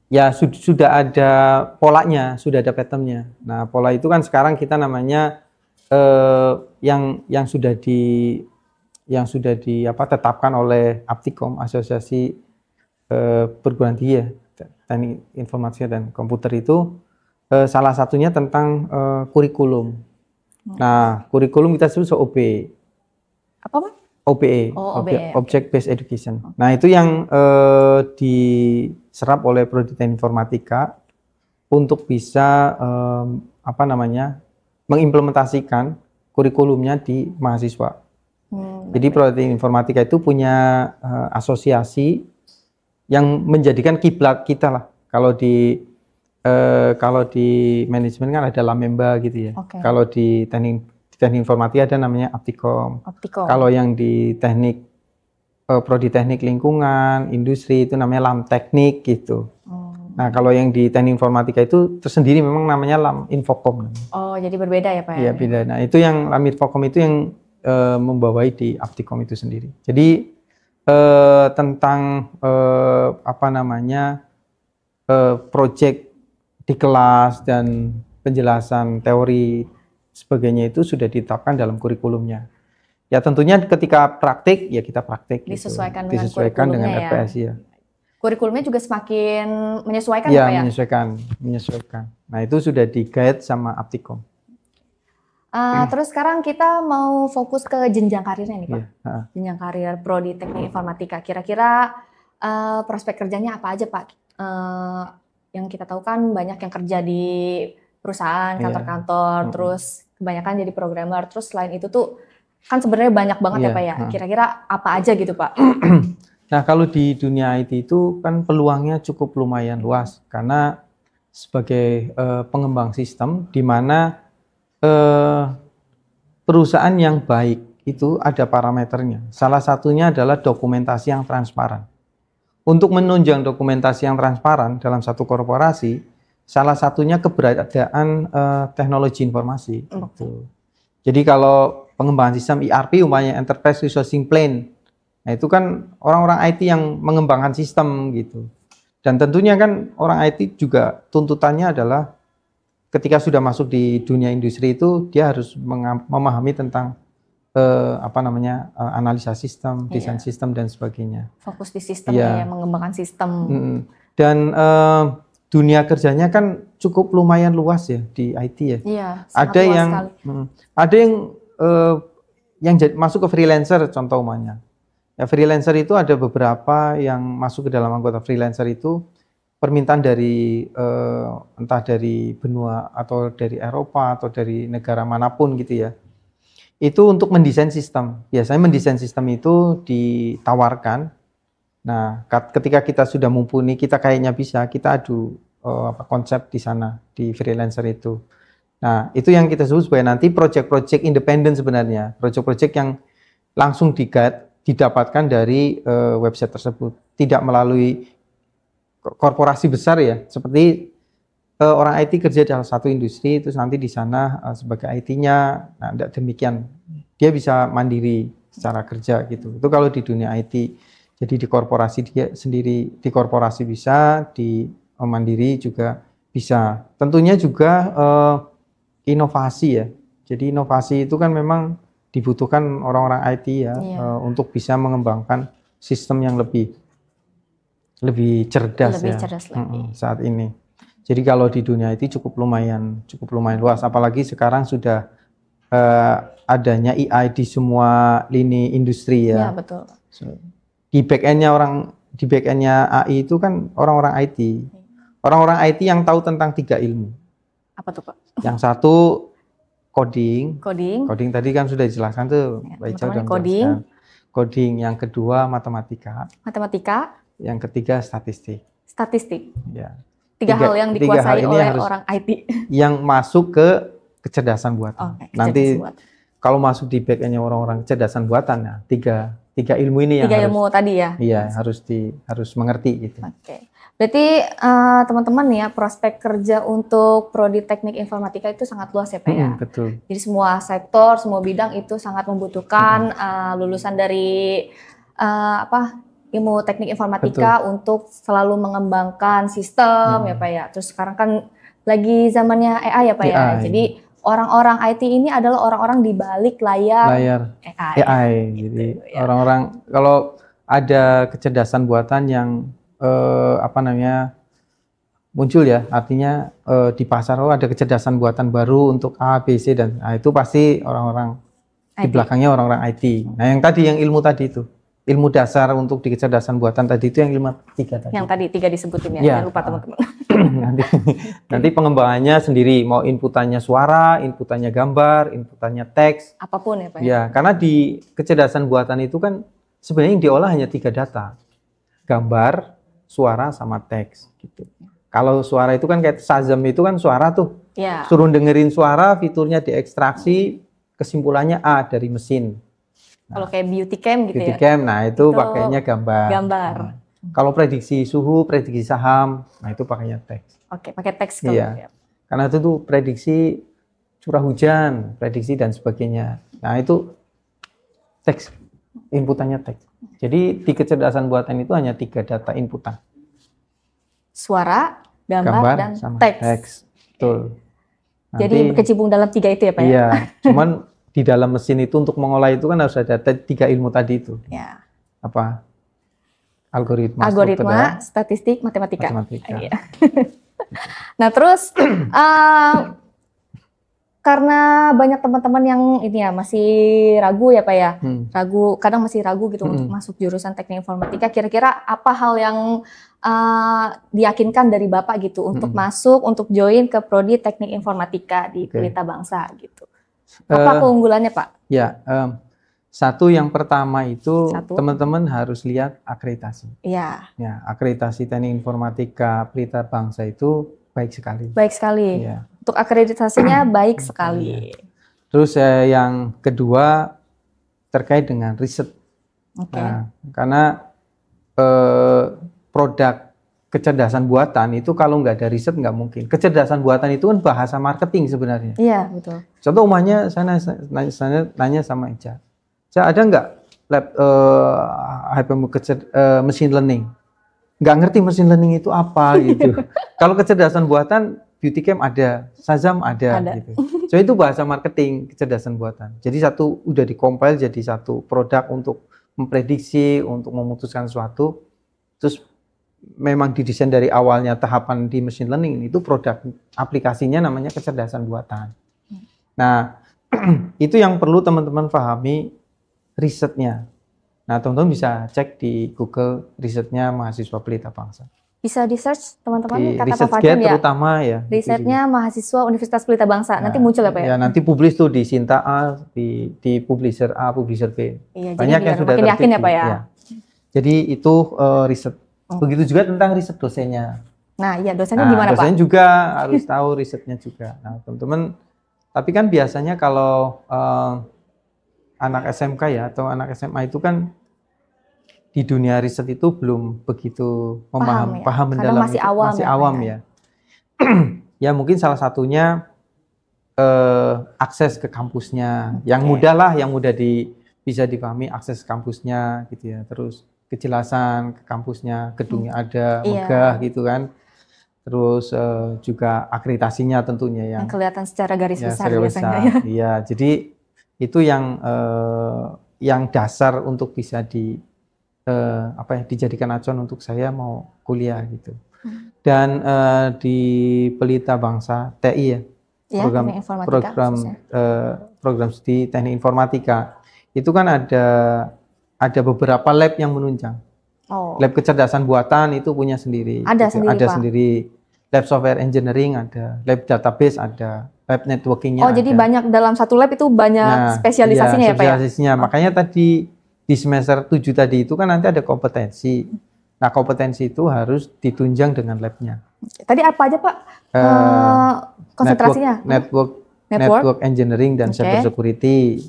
ya sudah ada polanya, sudah ada patternnya. Nah, pola itu kan sekarang kita namanya yang sudah tetapkan oleh Aptikom, Asosiasi Perguruan Tinggi ya, Teknik Informatika dan Komputer, itu salah satunya tentang kurikulum. Nah, kurikulum kita sebut OB. Apa Pak? OBE, Object Based Education. Nah, itu yang diserap oleh Prodi Teknik Informatika untuk bisa mengimplementasikan kurikulumnya di mahasiswa. Jadi Prodi Teknik Informatika itu punya asosiasi yang menjadikan kiblat kita lah. Kalau di manajemen kan ada Lamemba gitu ya. Kalau di teknik informatika ada namanya Aptikom. Kalau yang di Prodi Teknik Lingkungan, Industri itu namanya Lam Teknik gitu. Nah, kalau yang di Teknik Informatika itu tersendiri memang namanya Lam Infokom. Oh, jadi berbeda ya Pak? Iya, beda. Nah, itu yang Lam Infokom itu yang membawai di Aptikom itu sendiri. Jadi tentang proyek di kelas dan penjelasan teori sebagainya itu sudah ditetapkan dalam kurikulumnya. Ya tentunya ketika praktik ya kita praktik disesuaikan gitu. Dengan FPS ya. Kurikulumnya juga semakin menyesuaikan ya, ya? menyesuaikan. Nah, itu sudah di-guide sama Aptikom. Terus sekarang kita mau fokus ke jenjang karirnya nih Pak. Yeah. Jenjang karir Prodi Teknik Informatika. Kira-kira prospek kerjanya apa aja Pak? Yang kita tahu kan banyak yang kerja di perusahaan, kantor-kantor, terus kebanyakan jadi programmer. Terus selain itu tuh kan sebenarnya banyak banget ya Pak ya. Kira-kira apa aja gitu Pak? Nah, kalau di dunia IT itu kan peluangnya cukup lumayan luas, karena sebagai pengembang sistem di mana perusahaan yang baik itu ada parameternya. Salah satunya adalah dokumentasi yang transparan. Untuk menunjang dokumentasi yang transparan dalam satu korporasi, salah satunya keberadaan teknologi informasi. Jadi kalau pengembangan sistem ERP umpamanya Enterprise Resourcing Plan, nah itu kan orang-orang IT yang mengembangkan sistem gitu. Dan tentunya kan orang IT juga tuntutannya adalah ketika sudah masuk di dunia industri itu dia harus memahami tentang analisa sistem, desain sistem dan sebagainya. Fokus di sistemnya ya, mengembangkan sistem. Dan dunia kerjanya kan cukup lumayan luas ya di IT ya. Iya, ada yang masuk ke freelancer contoh umumnya. Ya, freelancer itu ada beberapa yang masuk ke dalam anggota freelancer itu permintaan dari entah dari benua atau dari Eropa atau dari negara manapun gitu ya. Itu untuk mendesain sistem. Biasanya mendesain sistem itu ditawarkan. Nah, ketika kita sudah mumpuni, kita kayaknya bisa, kita adu konsep di sana di freelancer itu. Nah, itu yang kita sebut sebagai nanti project-project independen sebenarnya, project-project yang langsung didapatkan dari website tersebut, tidak melalui korporasi besar ya, seperti orang IT kerja dalam satu industri, terus nanti di sana sebagai IT-nya, nah tidak demikian, dia bisa mandiri secara kerja gitu. Itu kalau di dunia IT. Jadi di korporasi dia sendiri, di korporasi bisa, di mandiri juga bisa. Tentunya juga inovasi ya. Jadi inovasi itu kan memang dibutuhkan orang-orang IT ya, untuk bisa mengembangkan sistem yang lebih cerdas lebih ya cerdas lagi. saat ini. Jadi kalau di dunia IT cukup lumayan luas, apalagi sekarang sudah adanya AI di semua lini industri ya. Ya, betul. Di back-endnya AI itu kan orang-orang IT. Orang-orang IT yang tahu tentang 3 ilmu. Apa tuh Pak? Yang satu coding. Coding tadi kan sudah dijelaskan tuh, Mbak Ica udah coding. Coding. Yang kedua matematika. Yang ketiga statistik. Ya. 3 hal yang dikuasai oleh orang IT. Yang masuk ke kecerdasan buatan. Nanti kalau masuk di back-endnya orang-orang kecerdasan buatan, ya, tiga ilmu ini yang ilmu tadi ya. Iya, harus mengerti gitu. Oke. Berarti teman-teman ya, prospek kerja untuk prodi teknik informatika itu sangat luas ya Pak ya. Betul. Jadi semua sektor, semua bidang itu sangat membutuhkan lulusan dari ilmu teknik informatika untuk selalu mengembangkan sistem ya Pak ya. Terus sekarang kan lagi zamannya AI ya Pak ya. Jadi orang-orang IT ini adalah orang-orang di balik layar AI. Jadi orang-orang kalau ada kecerdasan buatan yang muncul ya, artinya di pasar ada kecerdasan buatan baru untuk A, B, C dan itu pasti orang-orang di belakangnya orang-orang IT. Nah, yang tadi yang ilmu tadi itu, ilmu dasar untuk di kecerdasan buatan tadi itu yang 3 tadi. Yang tadi 3 disebutin ya, jangan lupa teman-teman. nanti pengembangannya sendiri, mau inputannya suara, inputannya gambar, inputannya teks, apapun ya Pak. Ya, karena di kecerdasan buatan itu kan sebenarnya yang diolah hanya 3 data, gambar, suara sama teks gitu. Kalau suara itu kan kayak Shazam itu kan suara tuh. Suruh dengerin suara, fiturnya diekstraksi, kesimpulannya A dari mesin. Kalau kayak beauty cam gitu beauty cam, nah itu pakainya gambar. Nah, kalau prediksi suhu, prediksi saham, nah itu pakainya teks. Oke, pakai teks. Iya. Karena itu tuh prediksi curah hujan, prediksi dan sebagainya. Nah itu teks, inputannya teks. Jadi di kecerdasan buatan itu hanya 3 data inputan. Suara, gambar dan sama teks. Betul. Nanti, jadi berkecimpung dalam 3 itu ya Pak ya? Iya, cuman di dalam mesin itu untuk mengolah itu kan harus ada 3 ilmu tadi itu. Ya. Apa? Algoritma, statistik, matematika. Iya. Nah terus karena banyak teman-teman yang ini ya masih ragu ya Pak ya, kadang masih ragu gitu untuk masuk jurusan teknik informatika. Kira-kira apa hal yang diyakinkan dari Bapak gitu untuk masuk, untuk join ke prodi teknik informatika di Pelita Bangsa gitu? Apa keunggulannya Pak? Ya, satu yang pertama itu teman-teman harus lihat akreditasi. Iya. Ya, akreditasi teknik informatika Pelita Bangsa itu baik sekali. Baik sekali. Ya. Untuk akreditasinya baik sekali. Terus yang kedua terkait dengan riset. Nah, karena produk kecerdasan buatan itu kalau nggak ada riset nggak mungkin. Kecerdasan buatan itu kan bahasa marketing sebenarnya. Iya, betul. Contoh umumnya saya nanya sama Ica. Ica, ada nggak lab machine learning? Nggak ngerti machine learning itu apa gitu. Kalau kecerdasan buatan, beauty cam ada, Shazam ada. Gitu. So itu bahasa marketing kecerdasan buatan. Jadi satu udah dikompil jadi satu produk untuk memprediksi, untuk memutuskan sesuatu. Terus memang didesain dari awalnya tahapan di machine learning itu produk aplikasinya namanya kecerdasan buatan. Nah itu yang perlu teman-teman pahami risetnya. Nah teman-teman bisa cek di Google risetnya mahasiswa Pelita Bangsa. Bisa di search teman-teman kata Pak Fajan ya. Terutama ya. Risetnya mahasiswa Universitas Pelita Bangsa. Nanti muncul ya Pak ya? Ya nanti publish tuh di Sinta A, di publisher A, publisher B. Iya, banyak yang sudah makin yakin ya Pak ya. Jadi itu riset. Begitu juga tentang riset dosennya. Nah iya dosennya gimana Pak? Dosen juga harus tahu risetnya juga. Nah teman-teman, tapi kan biasanya kalau anak SMK ya atau anak SMA itu kan di dunia riset itu belum begitu paham mendalam, masih awam ya. Ya mungkin salah satunya akses ke kampusnya, yang mudah lah, yang mudah bisa dipahami akses kampusnya gitu ya. Terus kejelasan ke kampusnya, gedungnya ada, Iya. megah gitu kan. Terus juga akreditasinya tentunya Yang kelihatan secara garis ya, besar secara biasanya besar. ya. Iya, jadi itu yang dasar untuk bisa dijadikan acuan untuk saya mau kuliah gitu. Dan di Pelita Bangsa TI ya, Iya, program teknik informatika program khususnya. program studi teknik informatika itu kan ada beberapa lab yang menunjang. Oh, Lab kecerdasan buatan itu punya sendiri. Ada gitu. sendiri, Ada Pak. sendiri. Lab software engineering ada, lab database ada, lab networkingnya oh ada. jadi banyak dalam satu lab itu banyak spesialisasinya iya, ya Pak ya? spesialisasinya. Makanya tadi di semester 7 tadi itu kan nanti ada kompetensi. Nah, kompetensi itu harus ditunjang dengan labnya. Tadi apa aja Pak konsentrasinya? Network engineering dan Oke. cyber security.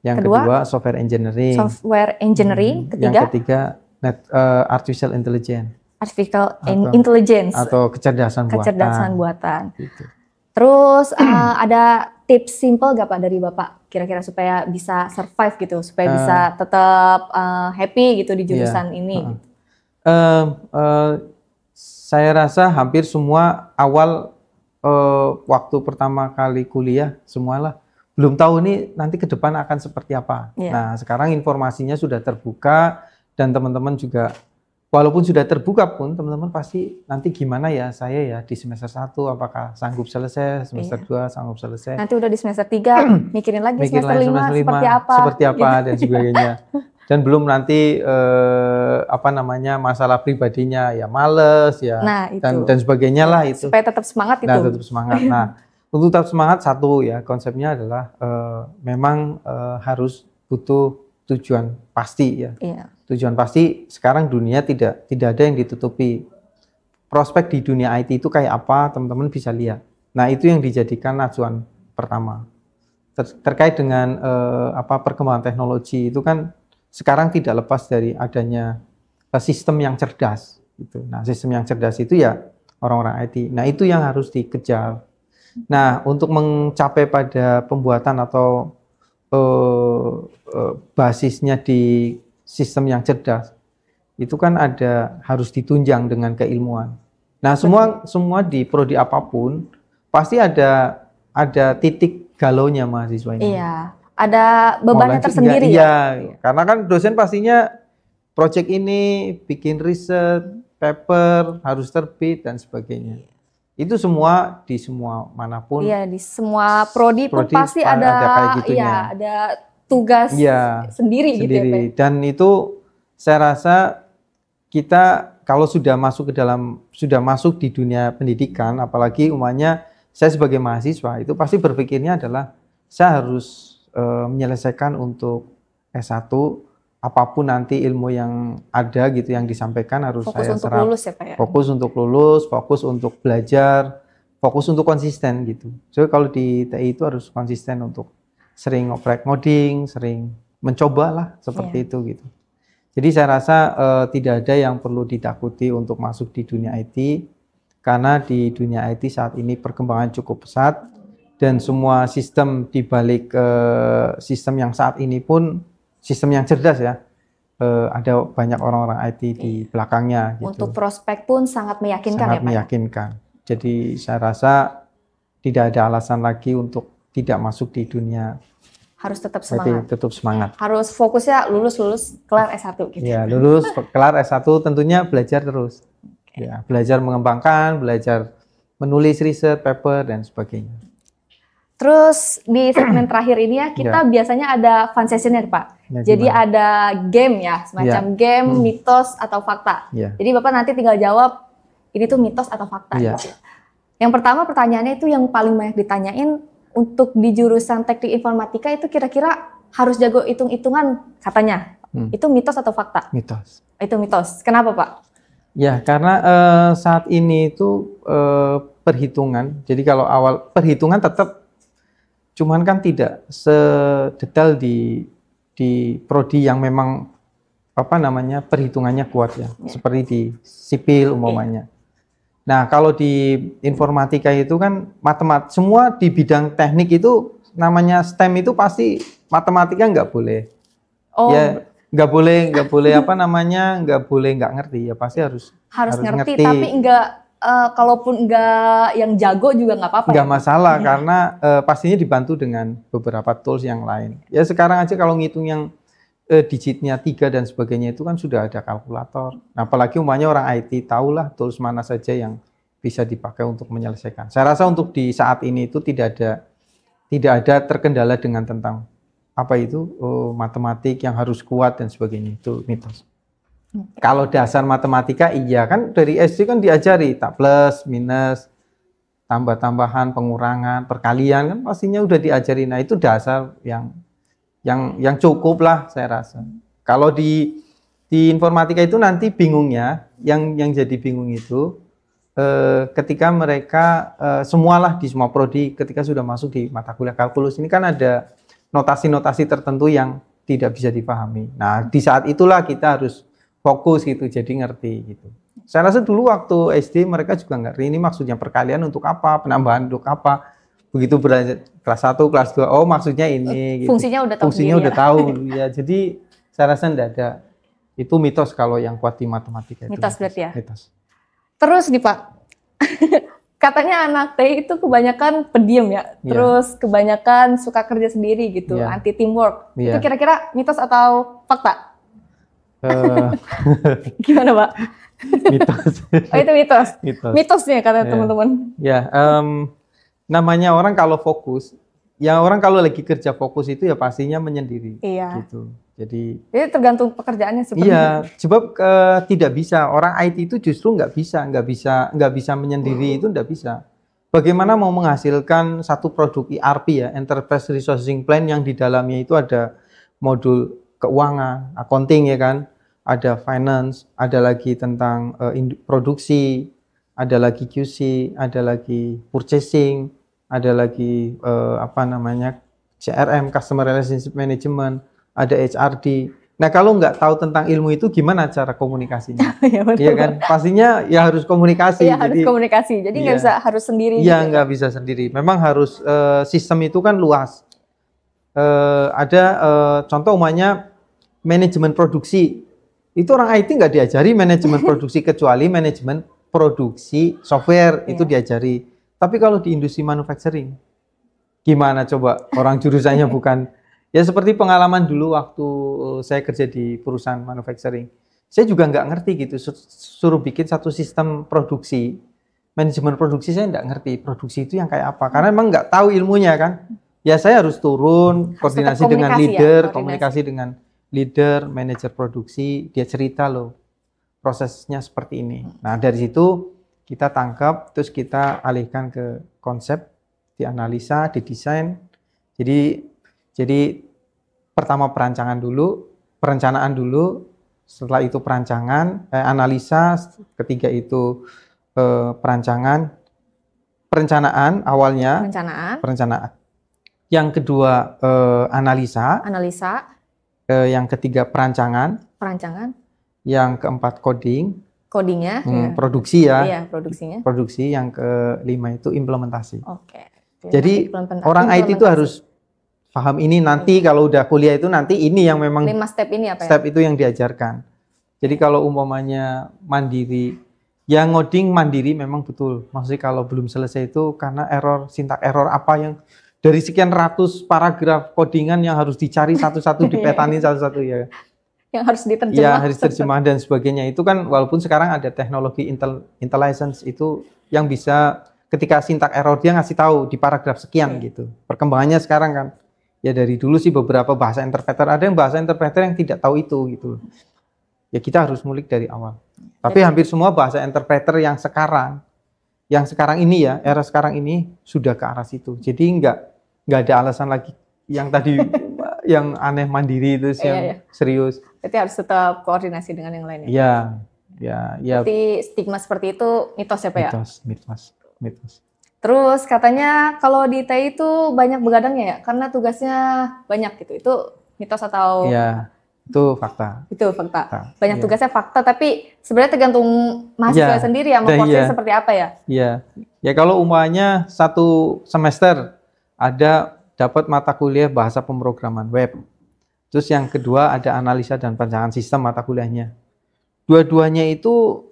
Yang kedua software engineering. Software engineering. Yang Ketiga ketiga artificial intelligence artificial intelligence atau kecerdasan buatan. Gitu. Terus ada tips simple gak Pak dari Bapak kira-kira supaya bisa survive gitu, supaya bisa tetap happy gitu di jurusan ini? Saya rasa hampir semua awal waktu pertama kali kuliah semualah belum tahu nih nanti ke depan akan seperti apa. Nah, sekarang informasinya sudah terbuka dan teman-teman juga walaupun sudah terbuka pun teman-teman pasti nanti gimana ya saya ya di semester 1 apakah sanggup selesai, semester 2 sanggup selesai. Nanti udah di semester 3 mikirin lagi semester 5 seperti apa dan sebagainya. Dan belum nanti masalah pribadinya ya males ya dan sebagainya lah itu. Supaya tetap semangat itu. Nah, tetap semangat. Nah, untuk tetap semangat satu ya konsepnya adalah memang harus butuh tujuan pasti ya. Iya. Tujuan pasti sekarang dunia tidak ada yang ditutupi. Prospek di dunia IT itu kayak apa teman-teman bisa lihat. Nah, itu yang dijadikan acuan pertama. Terkait dengan perkembangan teknologi itu kan sekarang tidak lepas dari adanya sistem yang cerdas gitu. Nah, sistem yang cerdas itu ya orang-orang IT. Nah, itu yang harus dikejar. Nah, untuk mencapai pada pembuatan atau basisnya di sistem yang cerdas itu kan harus ditunjang dengan keilmuan. Nah, semua di prodi apapun pasti ada titik galaunya mahasiswa ini. Iya, ada bebannya tersendiri ya. Karena kan dosen pastinya project ini bikin riset, paper harus terbit dan sebagainya. Itu semua di semua manapun. Iya, di semua prodi pun pasti ada kayak gitunya. Iya, ada tugas sendiri gitu ya, Pak. Dan itu saya rasa kita kalau sudah masuk di dunia pendidikan, apalagi umumnya saya sebagai mahasiswa itu pasti berpikirnya adalah saya harus menyelesaikan untuk S1 apapun nanti ilmu yang ada gitu yang disampaikan harus fokus saya untuk serap. Lulus ya Pak ya? Fokus untuk lulus, fokus untuk belajar, fokus untuk konsisten gitu. So kalau di TI itu harus konsisten untuk sering ngoprek ngoding, sering mencoba lah seperti itu gitu. Jadi saya rasa tidak ada yang perlu ditakuti untuk masuk di dunia IT karena di dunia IT saat ini perkembangan cukup pesat dan semua sistem di balik sistem yang saat ini pun sistem yang cerdas ya. Ada banyak orang-orang IT di belakangnya gitu. Untuk prospek pun sangat meyakinkan sangat ya Pak. Meyakinkan. Jadi saya rasa tidak ada alasan lagi untuk tidak masuk di dunia. Harus tetap semangat. Tetap semangat. Harus fokusnya lulus kelar S1 gitu. Ya, lulus kelar S1 tentunya belajar terus. Ya, belajar mengembangkan, belajar menulis riset, paper dan sebagainya. Terus di segmen terakhir ini ya kita biasanya ada fun session-nya Pak. Ya, jadi ada game ya, semacam game mitos atau fakta. Jadi Bapak nanti tinggal jawab ini tuh mitos atau fakta gitu. Yang pertama pertanyaannya itu yang paling banyak ditanyain untuk di jurusan teknik informatika itu kira-kira harus jago hitung-hitungan katanya. Itu mitos atau fakta? Mitos. Itu mitos. Kenapa Pak? Ya karena saat ini itu perhitungan. Jadi kalau awal perhitungan tetap, cuman kan tidak sedetail di prodi yang memang perhitungannya kuat ya. Seperti di sipil umpamanya. Nah, kalau di informatika itu kan semua di bidang teknik itu namanya STEM itu pasti matematika nggak boleh. Oh, ya, nggak boleh apa namanya, nggak boleh nggak ngerti ya, pasti harus ngerti. Tapi kalaupun nggak yang jago juga nggak apa-apa. Nggak ya? masalah karena pastinya dibantu dengan beberapa tools yang lain. Ya sekarang aja kalau ngitung yang digitnya 3 dan sebagainya itu kan sudah ada kalkulator. Nah, apalagi umpamanya orang IT tahulah tools mana saja yang bisa dipakai untuk menyelesaikan. Saya rasa untuk di saat ini itu tidak ada terkendala dengan tentang apa itu matematik yang harus kuat dan sebagainya, itu mitos. Kalau dasar matematika iya kan dari SD kan diajari tak plus, minus, tambah-tambahan, pengurangan, perkalian kan pastinya udah diajari. Nah, itu dasar yang cukup lah saya rasa. Kalau di informatika itu nanti bingungnya, yang jadi bingung itu ketika mereka semualah di semua prodi ketika sudah masuk di mata kuliah kalkulus ini kan ada notasi-notasi tertentu yang tidak bisa dipahami. Nah, di saat itulah kita harus fokus gitu, jadi ngerti gitu. Saya rasa dulu waktu SD mereka juga ngerti ini maksudnya perkalian untuk apa, penambahan untuk apa. Begitu beranjak kelas 1, kelas 2, oh maksudnya ini. Gitu. Fungsinya udah tahu. Fungsinya udah tahu. Ya, jadi saya rasa enggak ada. Itu mitos kalau yang kuat di matematika. Mitos berarti ya? Mitos. Terus nih Pak, katanya anak TI itu kebanyakan pendiam ya, terus kebanyakan suka kerja sendiri gitu, anti teamwork. Itu kira-kira mitos atau fakta? Gimana Pak? Mitos. Oh itu mitos? Mitosnya kata teman-teman. Ya, namanya orang kalau fokus, ya orang kalau lagi kerja fokus itu ya pastinya menyendiri. Iya. Gitu. Jadi tergantung pekerjaannya seperti iya, sebab tidak bisa orang IT itu justru nggak bisa menyendiri itu nggak bisa. Bagaimana mau menghasilkan satu produk ERP ya, Enterprise Resourcing Plan yang di dalamnya itu ada modul keuangan, accounting ya kan, ada finance, ada lagi tentang produksi, ada lagi QC, ada lagi purchasing, ada lagi CRM, Customer Relationship Management, ada HRD. Nah, kalau nggak tahu tentang ilmu itu gimana cara komunikasinya? Iya kan? Pastinya ya harus komunikasi. Iya, harus komunikasi. Jadi nggak bisa harus sendiri. Iya, nggak bisa sendiri. Memang harus sistem itu kan luas. Ada contoh umumnya manajemen produksi. Itu orang IT nggak diajari manajemen produksi kecuali manajemen produksi software itu diajari. Tapi kalau di industri manufacturing, gimana coba orang jurusannya bukan. Ya seperti pengalaman dulu waktu saya kerja di perusahaan manufacturing. Saya juga nggak ngerti gitu, suruh bikin satu sistem produksi. Manajemen produksi saya nggak ngerti, produksi itu yang kayak apa. Karena memang nggak tahu ilmunya kan. Ya saya harus turun, koordinasi dengan leader, komunikasi dengan leader, manajer produksi. Dia cerita loh, prosesnya seperti ini. Nah dari situ kita tangkap, terus kita alihkan ke konsep, dianalisa, didesain. Jadi pertama perencanaan dulu, setelah itu analisa, ketiga itu perencanaan awalnya. Perencanaan. Yang kedua analisa. Yang ketiga perancangan. Yang keempat codingnya. Produksi ya. Iya, produksinya. Produksi. Yang kelima itu implementasi. Oke. Jadi orang IT itu harus paham ini nanti kalau udah kuliah itu nanti ini yang memang 5 step ini apa ya? Step itu yang diajarkan. Jadi kalau umpamanya mandiri, yang ngoding mandiri memang betul. Maksudnya kalau belum selesai itu karena sintak error apa yang dari sekian ratus paragraf codingan yang harus dicari satu-satu, dipetanin satu-satu ya. Yang harus diterjemah. Ya, harus terjemah dan sebagainya. Itu kan walaupun sekarang ada teknologi IntelliSense itu yang bisa ketika sintak error dia ngasih tahu di paragraf sekian gitu. Perkembangannya sekarang kan. Ya dari dulu sih beberapa bahasa interpreter, ada yang bahasa interpreter yang tidak tahu itu gitu. Ya kita harus ngulik dari awal. Tapi hampir semua bahasa interpreter yang sekarang ini ya, era sekarang ini sudah ke arah situ. Jadi nggak ada alasan lagi yang tadi yang aneh mandiri itu yang serius. Berarti harus tetap koordinasi dengan yang lainnya. Ya. Berarti stigma seperti itu mitos ya Pak ya? Mitos. Terus katanya kalau di TI itu banyak begadangnya ya, karena tugasnya banyak gitu. Itu mitos atau? Iya, itu fakta. Itu fakta. Banyak tugasnya fakta, tapi sebenarnya tergantung mahasiswa sendiri ya, mau porsinya seperti apa ya? Iya. Ya kalau umpamanya satu semester ada dapat mata kuliah bahasa pemrograman web. Terus yang kedua ada analisa dan perencanaan sistem mata kuliahnya. Dua-duanya itu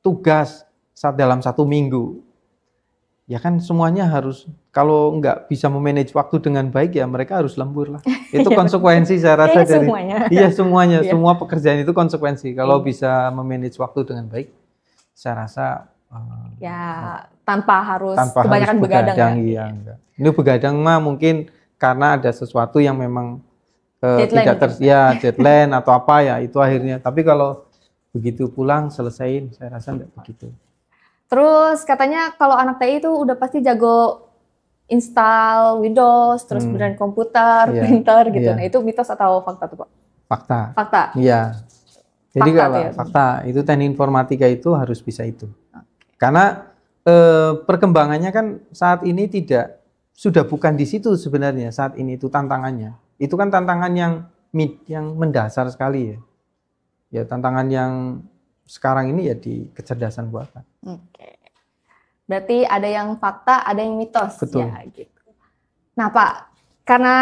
tugas dalam 1 minggu. Ya kan semuanya harus, kalau nggak bisa memanage waktu dengan baik ya mereka harus lembur lah. Itu konsekuensi saya rasa dari semuanya. Iya semuanya, semua pekerjaan itu konsekuensi. Kalau bisa memanage waktu dengan baik, saya rasa tanpa harus kebanyakan begadang ya. Iya, enggak. Ini begadang mah mungkin karena ada sesuatu yang memang deadline atau apa ya itu akhirnya. Tapi kalau begitu pulang selesaiin, saya rasa enggak begitu. Terus katanya kalau anak TI itu udah pasti jago install Windows, terus beneran komputer, printer gitu. Nah itu mitos atau fakta tuh Pak? Fakta. Iya. Jadi fakta itu teknik informatika itu harus bisa itu. Karena perkembangannya kan saat ini sudah bukan di situ sebenarnya saat ini itu tantangannya. Itu kan tantangan yang mendasar sekali ya. Ya tantangan yang sekarang ini ya di kecerdasan buatan. Oke. Berarti ada yang fakta, ada yang mitos. Betul. Ya, gitu. Nah Pak, karena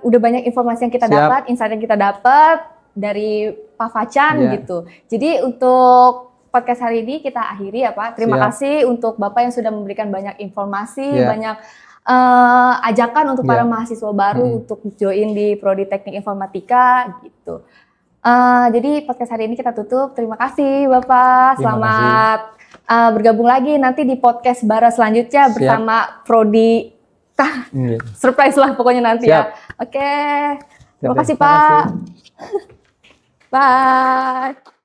udah banyak informasi yang kita dapat, insight yang kita dapat dari Pak Facan gitu. Jadi untuk podcast hari ini kita akhiri ya Pak. Terima kasih untuk Bapak yang sudah memberikan banyak informasi, banyak ajakan untuk para mahasiswa baru untuk join di Prodi Teknik Informatika gitu. Jadi podcast hari ini kita tutup. Terima kasih Bapak. Selamat bergabung lagi nanti di podcast Bara selanjutnya bersama Prodi. Surprise lah pokoknya nanti ya. Oke. Terima kasih Pak. Bye.